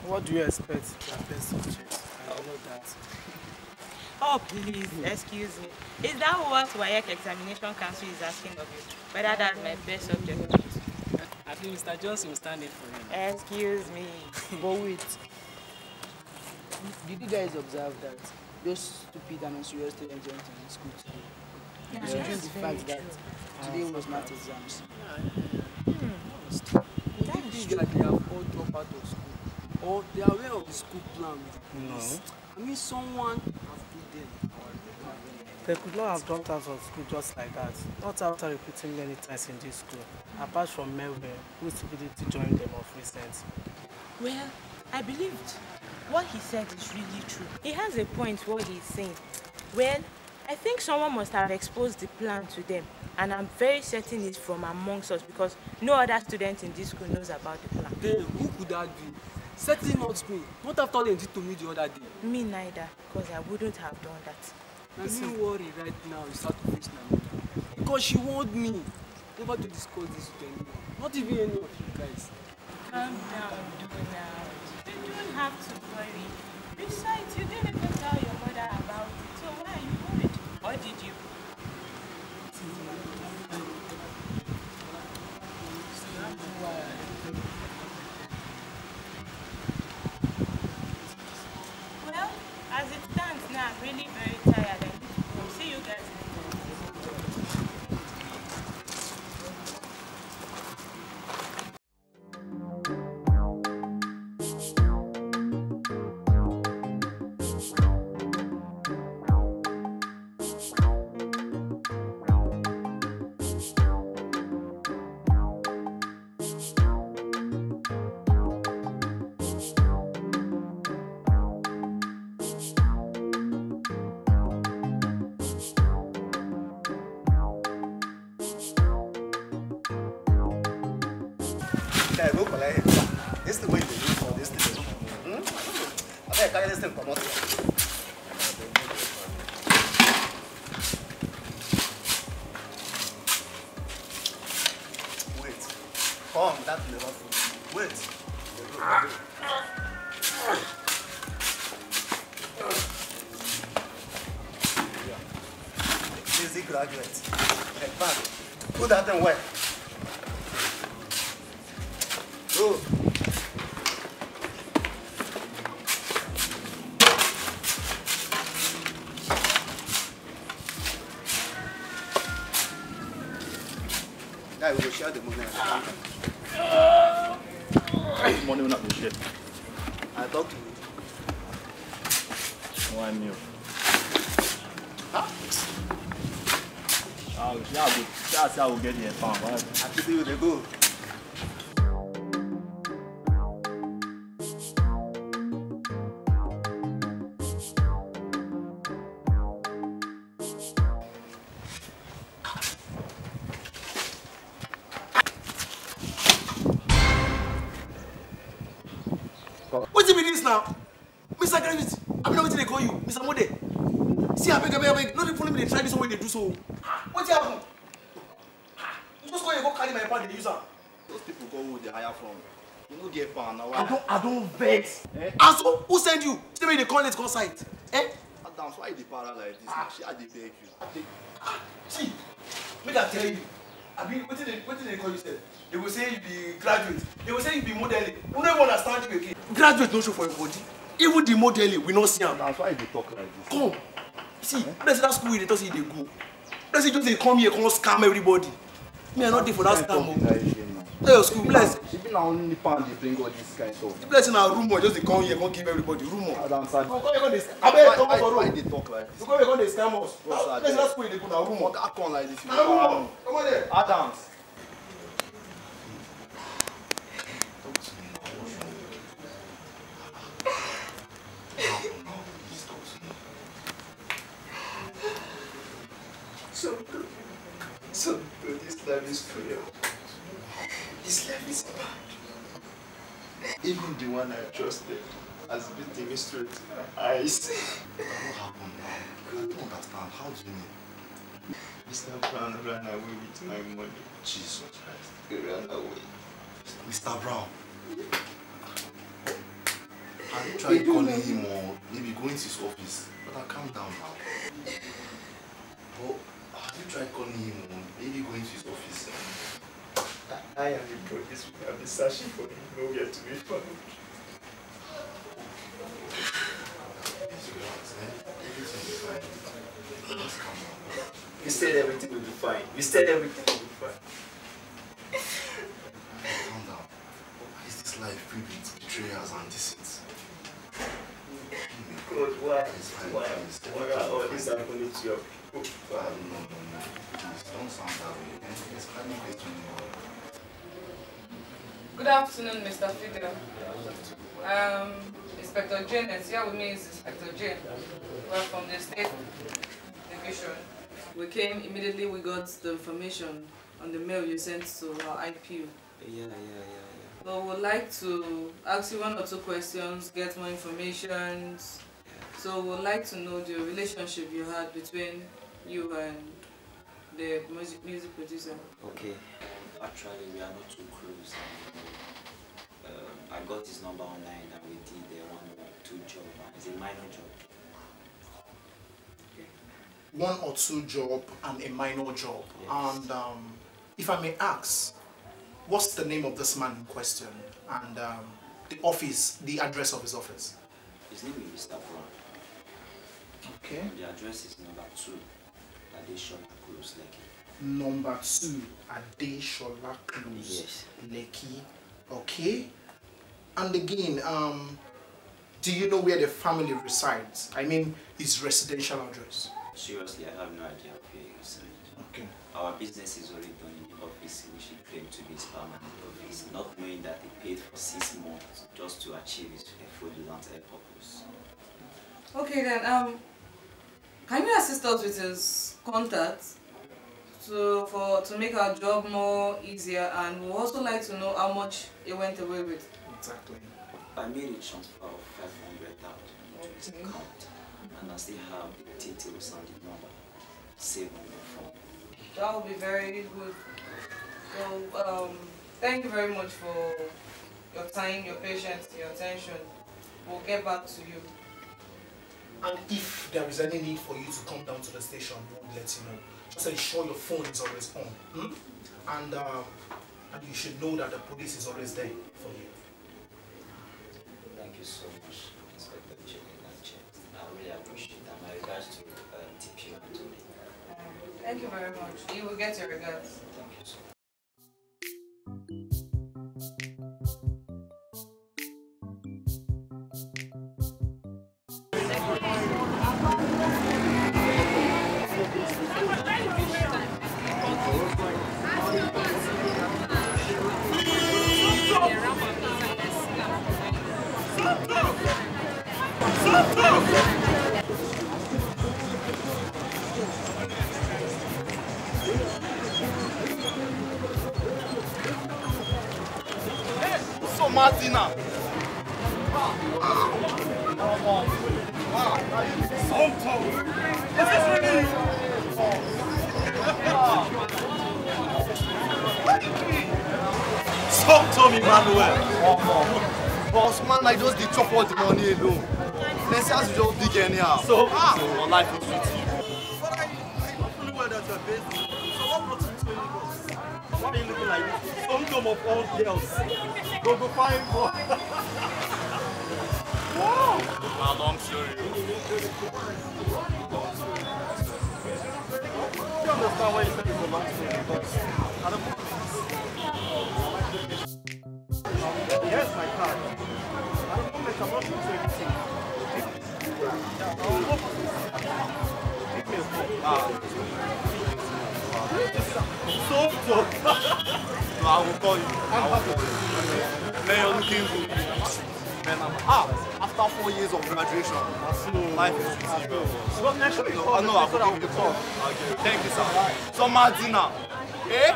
What do you expect? Your best subject. I know that. Oh, please, excuse me. Is that what WAEC Examination Council is asking of you? Whether that's my best subject? At least Mr. Johnson will stand in for you. Excuse me. But wait. Did you guys observe that those stupid and unserious students went to school today? Considering the fact that today was not exams. That is that they have all dropped out of school. Or they are aware of the school plan. No. I mean, someone has put them. They could not have dropped out of school just like that. Not after repeating many times in this school. Apart from Melvin, who stupidity joined them of recent. Well, I believed what he said is really true. He has a point what he's saying. Well, I think someone must have exposed the plan to them. And I'm very certain it's from amongst us because no other student in this school knows about the plan. Then who could that be? Certainly not me. Not after they did to me the other day. Me neither, because I wouldn't have done that. Now don't worry right now, you start to face Namita. Because she warned me never to discuss this with anyone. Not even any of you guys. Calm down, Donald. You don't have to worry. Besides, you didn't even tell your mother about it. So why are you worried? Or did you? Well, as it stands now, I'm really very tired. I need to go. See you guys later. like this the way they use for this thing. I think I carry this thing from out. Wait. Come, that's never food. Wait. Easy graduate. Head back. Put that thing where? Go. Guy, we will share the money. This money will not be shared. I talk to you. One meal. That's how we get the farm. I keep you the go. What do you mean this now? Mr. Gravity, I'm not waiting to call you. Mr. Mode. See, I beg. Not even follow me, they try this one way they do so. What happened? You just go carry my pan, they use her. Those people go who they hire from. You know get pan now. I don't vex. And so, who send you? Tell me they call it site. Adams, why they para like this? She had to beg you. See, make I tell you. I mean, what did they call you said? They will say you be graduate. They will say you be modeling. We don't understand you again. Graduate no show for your body. Even the modeling, we not see them. That's why they talk like this. Come. See, let's say that school they don't see they go. Let's say just they come here, come scam everybody. Me, I'm not there for that scam. Hey, your school, bless. She been only pan they bring all this kind of stuff. Bless in our rumor, just they come here, come give everybody rumor. Adams, I bet come for why room. they talk like this? You come here, they scam us. Let's say that school they go now rumor. I can't like this. Rumor. Come on there. Adams. So, this life is cruel. This life is bad. Even the one I trusted has beaten me straight to my eyes. What happened now? I don't understand. How do you mean? Mr. Brown ran away with my money. Jesus Christ. He ran away. Mr. Brown. I tried calling him or maybe going to his office. But calm down now. Oh, have you tried calling him or maybe going to his office? I am the police. We have been searching for him. Nowhere to be found. Everything will be fine. Just calm down. We said everything will be fine. We said everything will be fine. Calm down. Why is this life filled with betrayals and deceits? God, why? Why are all this happening to your people? No. Please, don't sound that way. It's kindly great to know. Good afternoon, Mr. Fidel. Inspector Jane is here with me is Inspector Jane. We're from the State Division. We came immediately, we got the information on the mail you sent to our IPU. Yeah. So we'd like to ask you one or two questions, get more information. So we'd like to know the relationship you had between you and the music producer. Okay. Actually, we are not too close. I got his number online and we did the 1 or 2 job. It's a minor job. Okay. 1 or 2 job and a minor job. Yes. And if I may ask, what's the name of this man in question and the address of his office? His name is Mr. Brown. Okay. And the address is number 2, Adeshola Close, Lekki. Number 2, Adeshola Close, Yes. Lekki. Okay. And again, do you know where the family resides? I mean, his residential address. Seriously, I have no idea where he resides. Okay. Our business is already done in the office, which he claimed to be his permanent office, not knowing that he paid for 6 months just to achieve his fraudulent purpose. Okay then, can you assist us with his contact to make our job more easier, and we also like to know how much it went away with. Exactly. I made a transfer of 500,000 to the account, and I still have the details and the number saved on my phone. That will be very good. So, thank you very much for your time, your patience, your attention. We'll get back to you. And if there is any need for you to come down to the station, we'll let you know. Just ensure your phone is always on. And you should know that the police is always there for you. Thank you so much, Inspector Nigerian. I really appreciate that. My regards to TP and Tony. Thank you very much. You will get your regards. Thank you so much. So Martina. Somto. Is this really? Somto, Emmanuel. Boss man, I just did chop all the money alone. Let's just dig anyhow. So your life is sweet. But I fully well that you're busy. So what brought you to Lagos? Why are you looking like this? Somto of all girls. Go find more. Wow. A long story. I don't understand why you said it's a long story because I don't know. Yes, my card. I don't know, I'm not going to anything. Give me a phone. So. No, I will call you. Man, looking good. After 4 years of graduation, life is easy. So next week, I know, I will give you a call. Okay, thank you, sir. So, Martina, eh?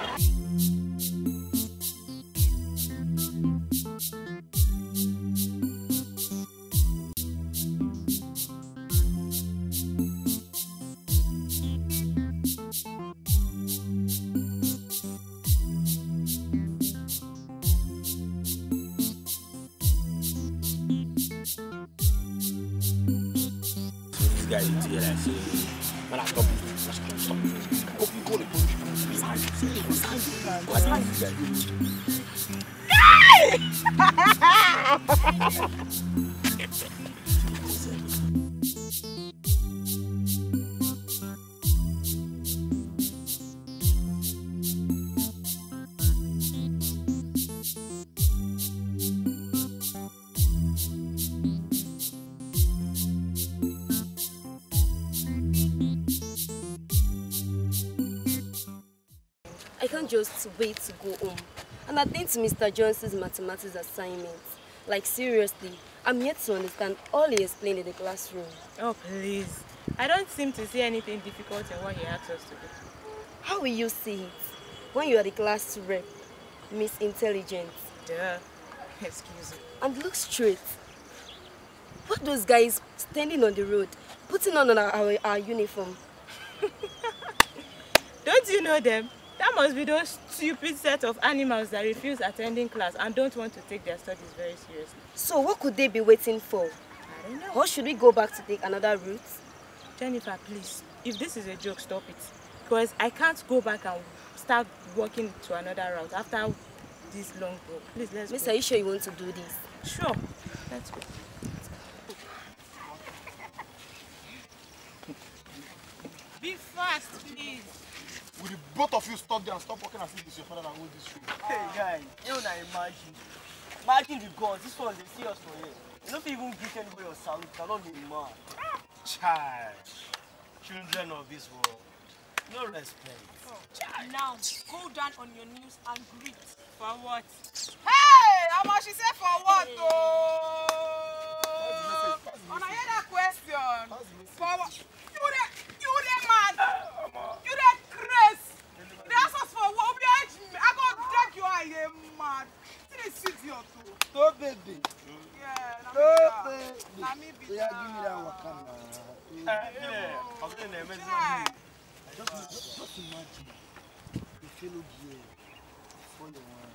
Guy is here, I say, when I stop I can't just wait to go home and attend to Mr. Johnson's mathematics assignment. Like seriously, I'm yet to understand all he explained in the classroom. Oh please, I don't seem to see anything difficult in what he asks us to do. How will you see it when you are the class rep, Miss Intelligent? Duh, excuse me. And look straight. What those guys standing on the road, putting on our uniform? Don't you know them? That must be those stupid set of animals that refuse attending class and don't want to take their studies very seriously. So what could they be waiting for? I don't know. Or should we go back to take another route? Jennifer, please, if this is a joke, stop it. Because I can't go back and start walking to another route after this long walk. Please, let's Miss, go. are you sure you want to do this? Sure. Let's go. Be fast, please. Will the both of you stop there and stop walking as if it's your father that owns this street? Hey guy, you don't imagine. Imagine the gods, this one they see us for here. You don't even greet anybody or salute, I don't be mad. Child, children of this world, no respect. Oh. Now, go down on your knees and greet. For what? Hey! How she said for what? Oh! When I hear that question, for what? You that man! You that Chris! So yeah, give me that wakana. Just imagine the fellow here for your one.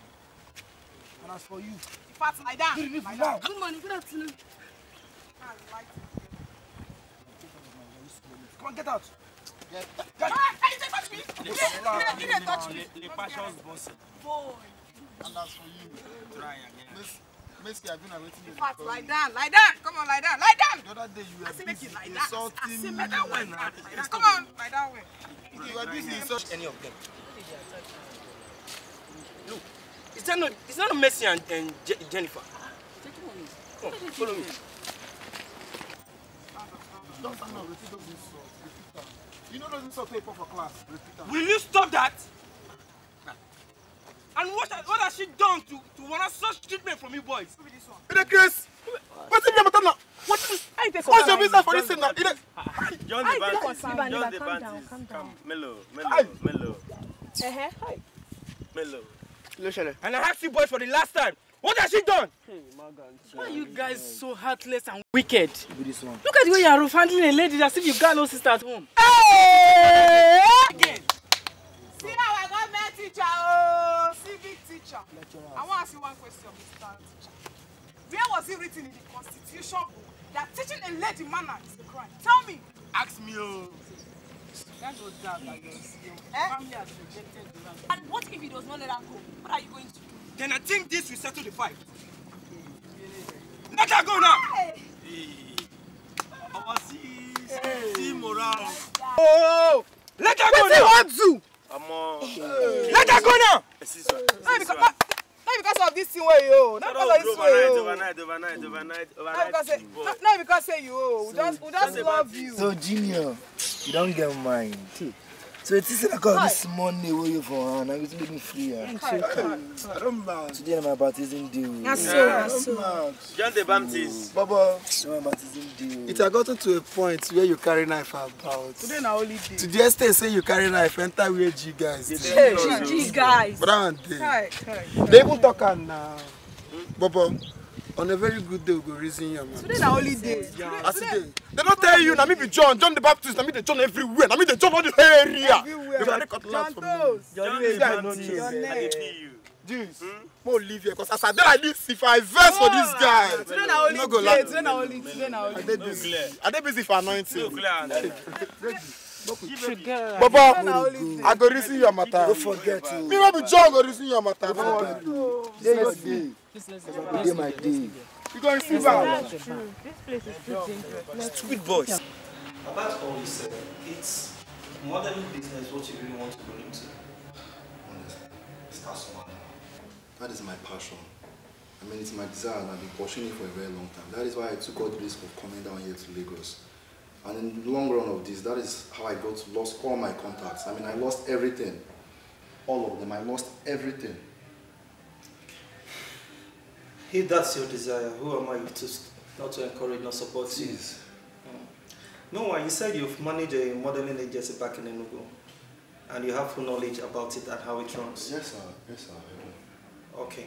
And as for you, fat lie down. Good morning, good afternoon. Come on, get out. Hey, you touch me. You didn't touch me. The passion's bossy. Boy. And as for you, try again. Miss, I've been awaiting you. Fat, lie down, lie down. Come on, lie down, lie down. The other day you were busy insulting me. Lie down. Come on, lie down. You were busy insulting any of them. Look, it's not Messi and Jennifer. Come on, follow me. Don't stand up, repeat those insults. Repeat them. You know those insults paper for class. Repeat them. Will you stop that? And what has she done to warrant such treatment from you boys? In the case, what's in your matter now? What's your business for this thing now? John the Baptist. Come, mellow. Mellow. And I asked you boys for the last time. What has she done? Why are you guys so heartless and wicked? This one. Look at the way you are handling a lady as if you got no sister at home. Hey! Again. See how I got my teacher, civic teacher. I want to ask you one question, Mr. Teacher. Where was it written in the Constitution book that teaching a lady manner is a crime? Tell me. Ask me, That goes down, I guess. Family has rejected the land. And what if he does not let her go? What are you going to do? Then I think this will settle the fight. Let her go now! See morale. Oh! Let her go now! Let her go now! Not because of this thing where you owe. Not because of this way you overnight. Not because say you owe. We just love you. So, Junior, you don't get mine. So it is like this money where you for and I will make me free. I don't mind. Today my baptism due. That's so. John the Baptist. Baba, my baptism due. It has gotten to a point where you carry knife about. Today na only day. To the extent say you carry knife, enter where G guys. G guys. But that one day. They even talk and Baba. On a very good day, we go reason your man. Today na only day. Today. They don't tell you, na me be John the Baptist, na me the John everywhere, na me the John all this area. Everywhere. They cut last from me. John the Baptist. I dey feel you. Jeez, mo leave here because as I dey like this, if I vex for this guy, today na only day. Today na only. I dey busy for anointing. Baba, I go reason your matter. Don't forget to. Me no be John go reason your matter. Day your day. Day my day. You go receive am. This place is too dangerous. Stupid boys. About all you said, it's modeling business what you really want to go into. Honestly, it's customer now. That is my passion. I mean, it's my desire and I've been pursuing it for a very long time. That is why I took all the risk of coming down here to Lagos. And in the long run of this, that is how I lost all my contacts. I mean, I lost everything. All of them. I lost everything. If that's your desire, who am I to not to encourage, not support you? No one, you said you've managed a modeling agency back in Enugu, and you have full knowledge about it and how it runs. Yes, sir. Yes, sir. Okay.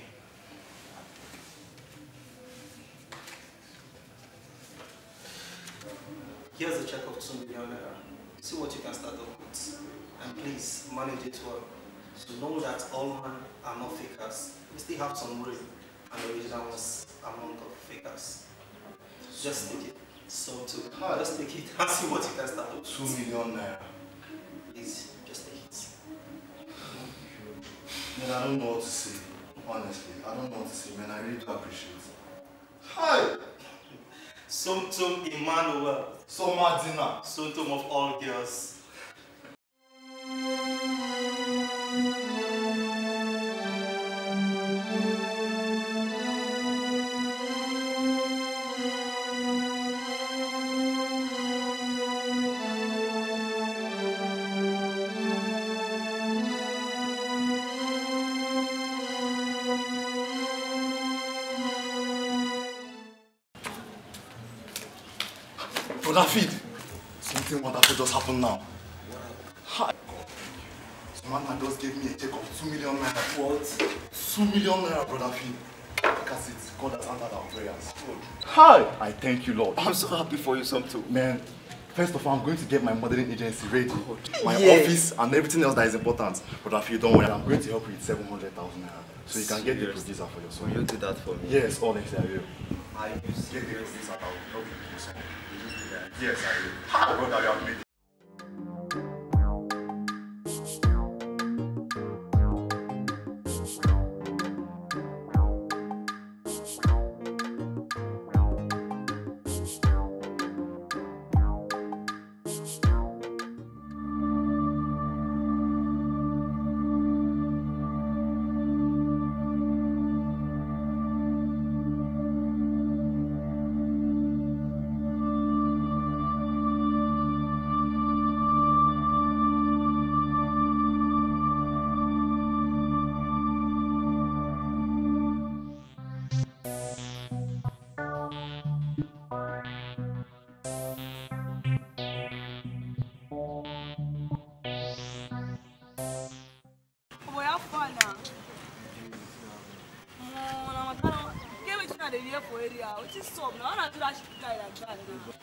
Here's a check of 2 million naira. See what you can start off with. And please manage it well. So know that all men are not fakers. We still have some real and original ones among the fakers. Just take it. Somto. Just take it and see what you can start off with. 2 million naira. Please, just take it. Man, I don't know what to say. Honestly, I don't know what to say, man. I really do appreciate it. Hi! Somto Emmanuel. Somadina. Somto of all girls. David, something wonderful just happened now. Hi. Some man just gave me a check of 2 million naira. What? 2 million naira, brother Phil. I at it. God has answered our prayers. Hi! I thank you, Lord. I'm so happy for you, Somto. Man, first of all, I'm going to get my modeling agency ready. My Yeah. office and everything else that is important. But if you don't worry, I'm going to help you with 700,000 naira. So you can get the producer for your song. Will you do that for me? Yes, honestly, I will. Are you Get the serious? producer, I will help you with your song. Will you do that? Yes, I will. Oh, brother, you have made it.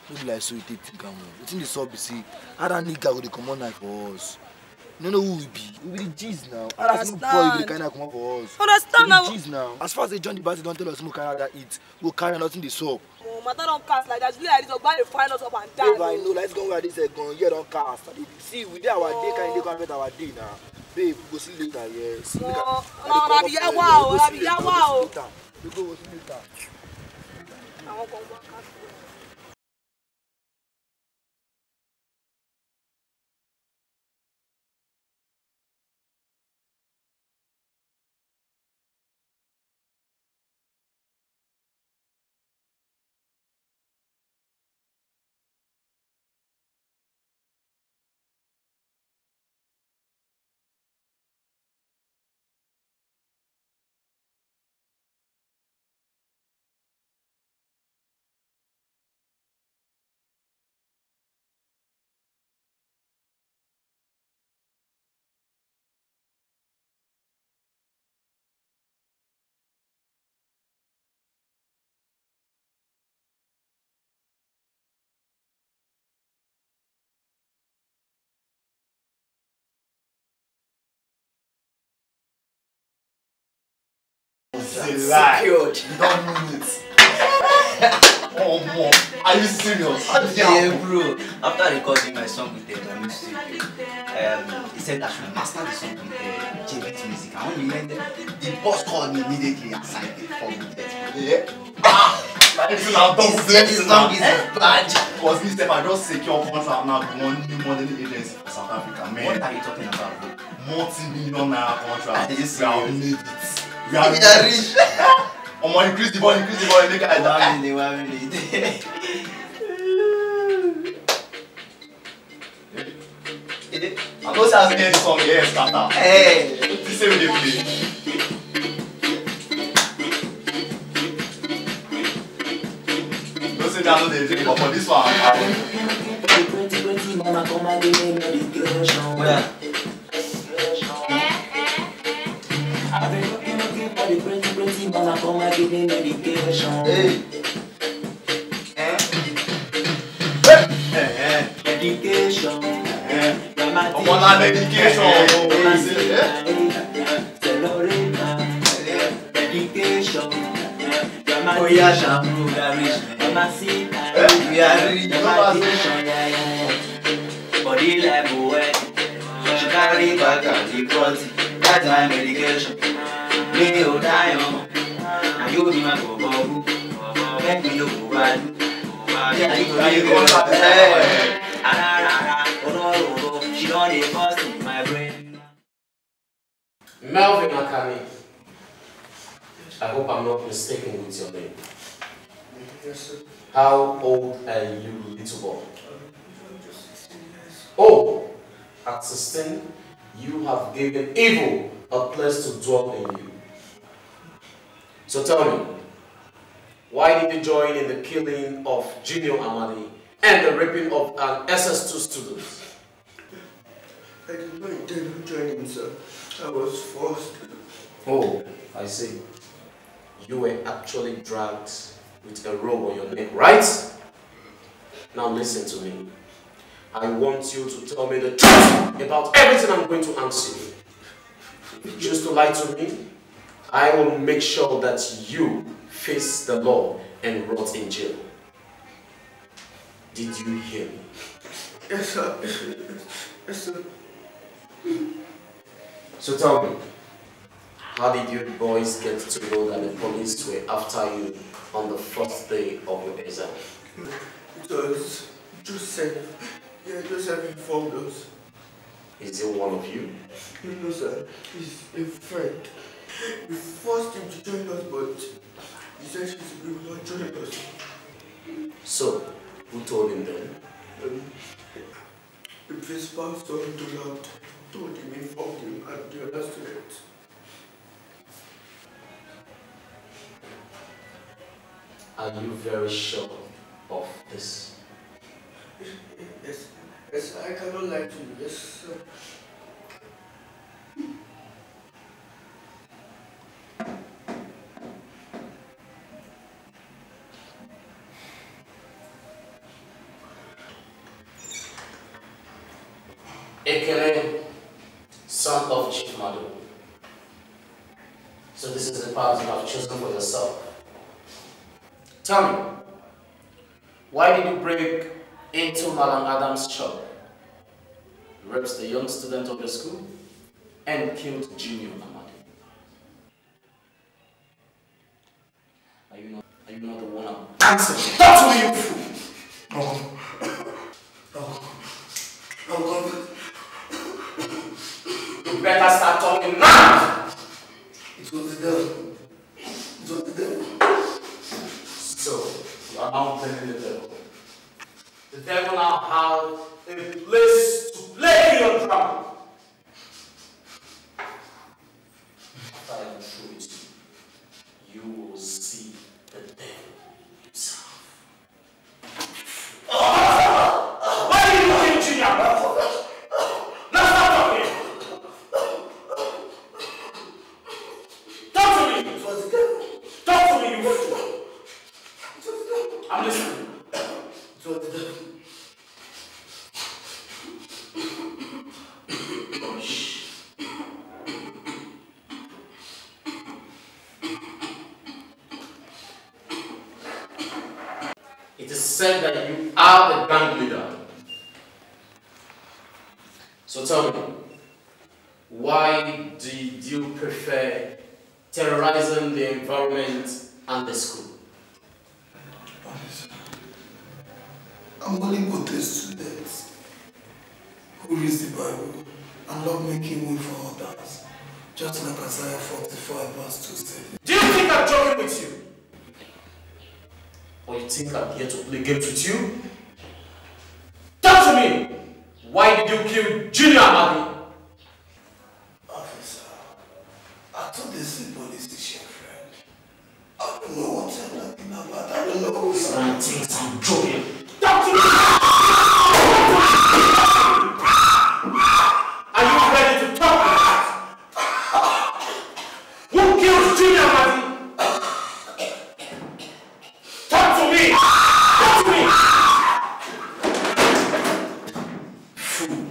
Maybe like so you take think am well. Wetin dey sup be say how that nigga go dey comot knife for us? You no know who we be. We be the G's now. How that small boy go dey carry knife comot for us? Understand now. We be the G's now. As far as they join the party, don tell us make we carry that eat. Go carry nothing dey sup. Oh, matter don't cast like that. You like this, Ogba dey find us up and down. Babe, I know. Let's go where this gun. Yeah, don't cast. See, we dey our day, kind of dey our day now. Babe, we go see later. Yes. Na be yawa o, na be yawa o. We go see later. I wan come back. It's a lie. You don't mean it. Oh, mom. Are you serious? Yeah, bro. After recording my song with them, he said I should master the song with JBT music. And when we went there, the boss called me immediately and signed the form with that. Yeah. It's not done. This song is bad. Because me, I just secure contract now with one new modeling agency for South Africa. Man. What are you talking about, bro? Multi-million naira contract. Are you serious? We have made it. We are rich. Oh my, increase the ball, make it down. I'm not asking any song here, scatter. Hey! This is what they play. Don't say that, no, they drink, but for this one, Medication. I'm on that medication. Medication. Oh yeah, shampoo, we are rich. We are rich. Body level wet. She carry back and the front. That's my medication. Me oh die on. Now you be my go-go. Make me look bad. Yeah, you go she don't dey bust in my brain. Melvin Akani. I hope I'm not mistaken with your name. Yes, sir. How old are you, little boy? Oh, at 16, you have given evil a place to dwell in you. So tell me, why did you join in the killing of Junior Amadi and the raping of an SS2 student? I did not intend to join him, sir. I was forced. Oh, I see. you were actually dragged with a rope on your neck, right? Now listen to me. I want you to tell me the truth about everything I'm going to answer you. If you choose to lie to me, I will make sure that you face the law and rot in jail. Did you hear me? Yes, sir. Yes, sir. So tell me, how did you boys get to know that the police were after you on the first day of your exam? It was Joseph. Yeah, Joseph informed us. Is it one of you? No, sir. He's a friend. We forced him to join us, but he said he will not join us. So, who told him then? The principal told him informed him, and the other students. Are you very sure of this? Yes, I cannot lie to you. Yes, sir. Ekele, son of Chief Madu. So this is the path you have chosen for yourself. Tell me, why did you break into Malam Adam's shop, raped the young student of your school, and killed Junior Amadi? Are you not the one I'm answering? Talk to me, you fool! You better start talking now! It was the devil. It was the devil. So, you are now blaming the devil. The devil now has a place to play your drum. After I am through with you, you will see the devil himself. Why did you kill Junior? Now stop talking! Talk to me! It was the devil. Talk to me, you fool! I'm listening. It was the devil. It is said that you are the gang leader. So tell me, why did you prefer terrorizing the environment and the school? I'm only with the students who read the Bible and love making way for others, just like Isaiah 45 verse 2 said. Do you think I'm joking with you? Or you think I'm here to play games with you? Talk to me! Why did you kill Junior Amadi? Officer, I thought this police station friend. I don't know what you're talking about. I don't know who I think I'm joking. Talk to me! Are you ready to talk about that? Who killed Junior Amadi? Talk to me! Talk to me! Fool.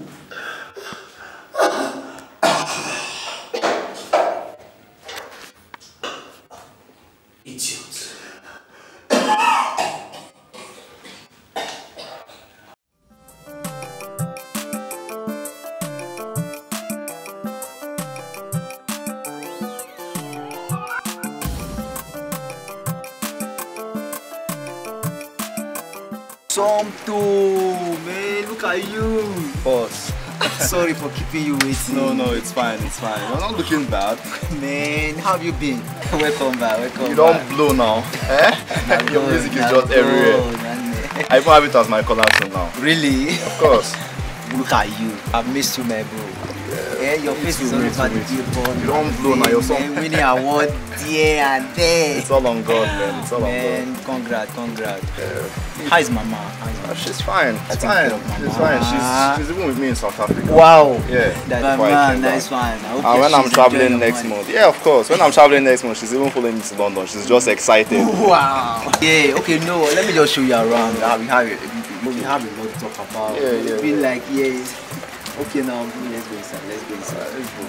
Idiot. Somto, man, look at you. Boss. Sorry for keeping you waiting. No, it's fine, it's fine. You're not looking bad. Man, how have you been? Welcome back, welcome You don't back. blow now. Eh? Your music is just everywhere. I even have it as my color tone now. Really? Of course. Look at you. I've missed you, my bro. Your face is all over the billboard. You don't blow now, you're some winning award here and there. It's all on God, man. It's all on God. Congrats. How is Mama? She's fine. She's fine. She's even with me in South Africa. Wow. Yeah. Nice one. When I'm traveling next month. Yeah, of course. When I'm traveling next month, she's even following me to London. She's just excited. Wow. Yeah. Okay. No. Let me just show you around. We have a lot to talk about. Yeah. Feel like Okay, now let's go inside. Let's go.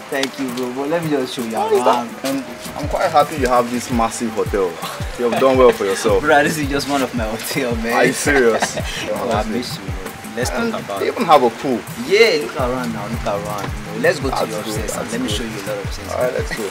Thank you, bro. But let me just show you around. I'm quite happy you have this massive hotel. You have done well for yourself. Bro, this is just one of my hotels, man. Are you serious? I miss you, bro. Let's talk about it. They even have a pool. Yeah, look around now. Let's go to your upstairs and let me show you a lot of things. Alright, let's go.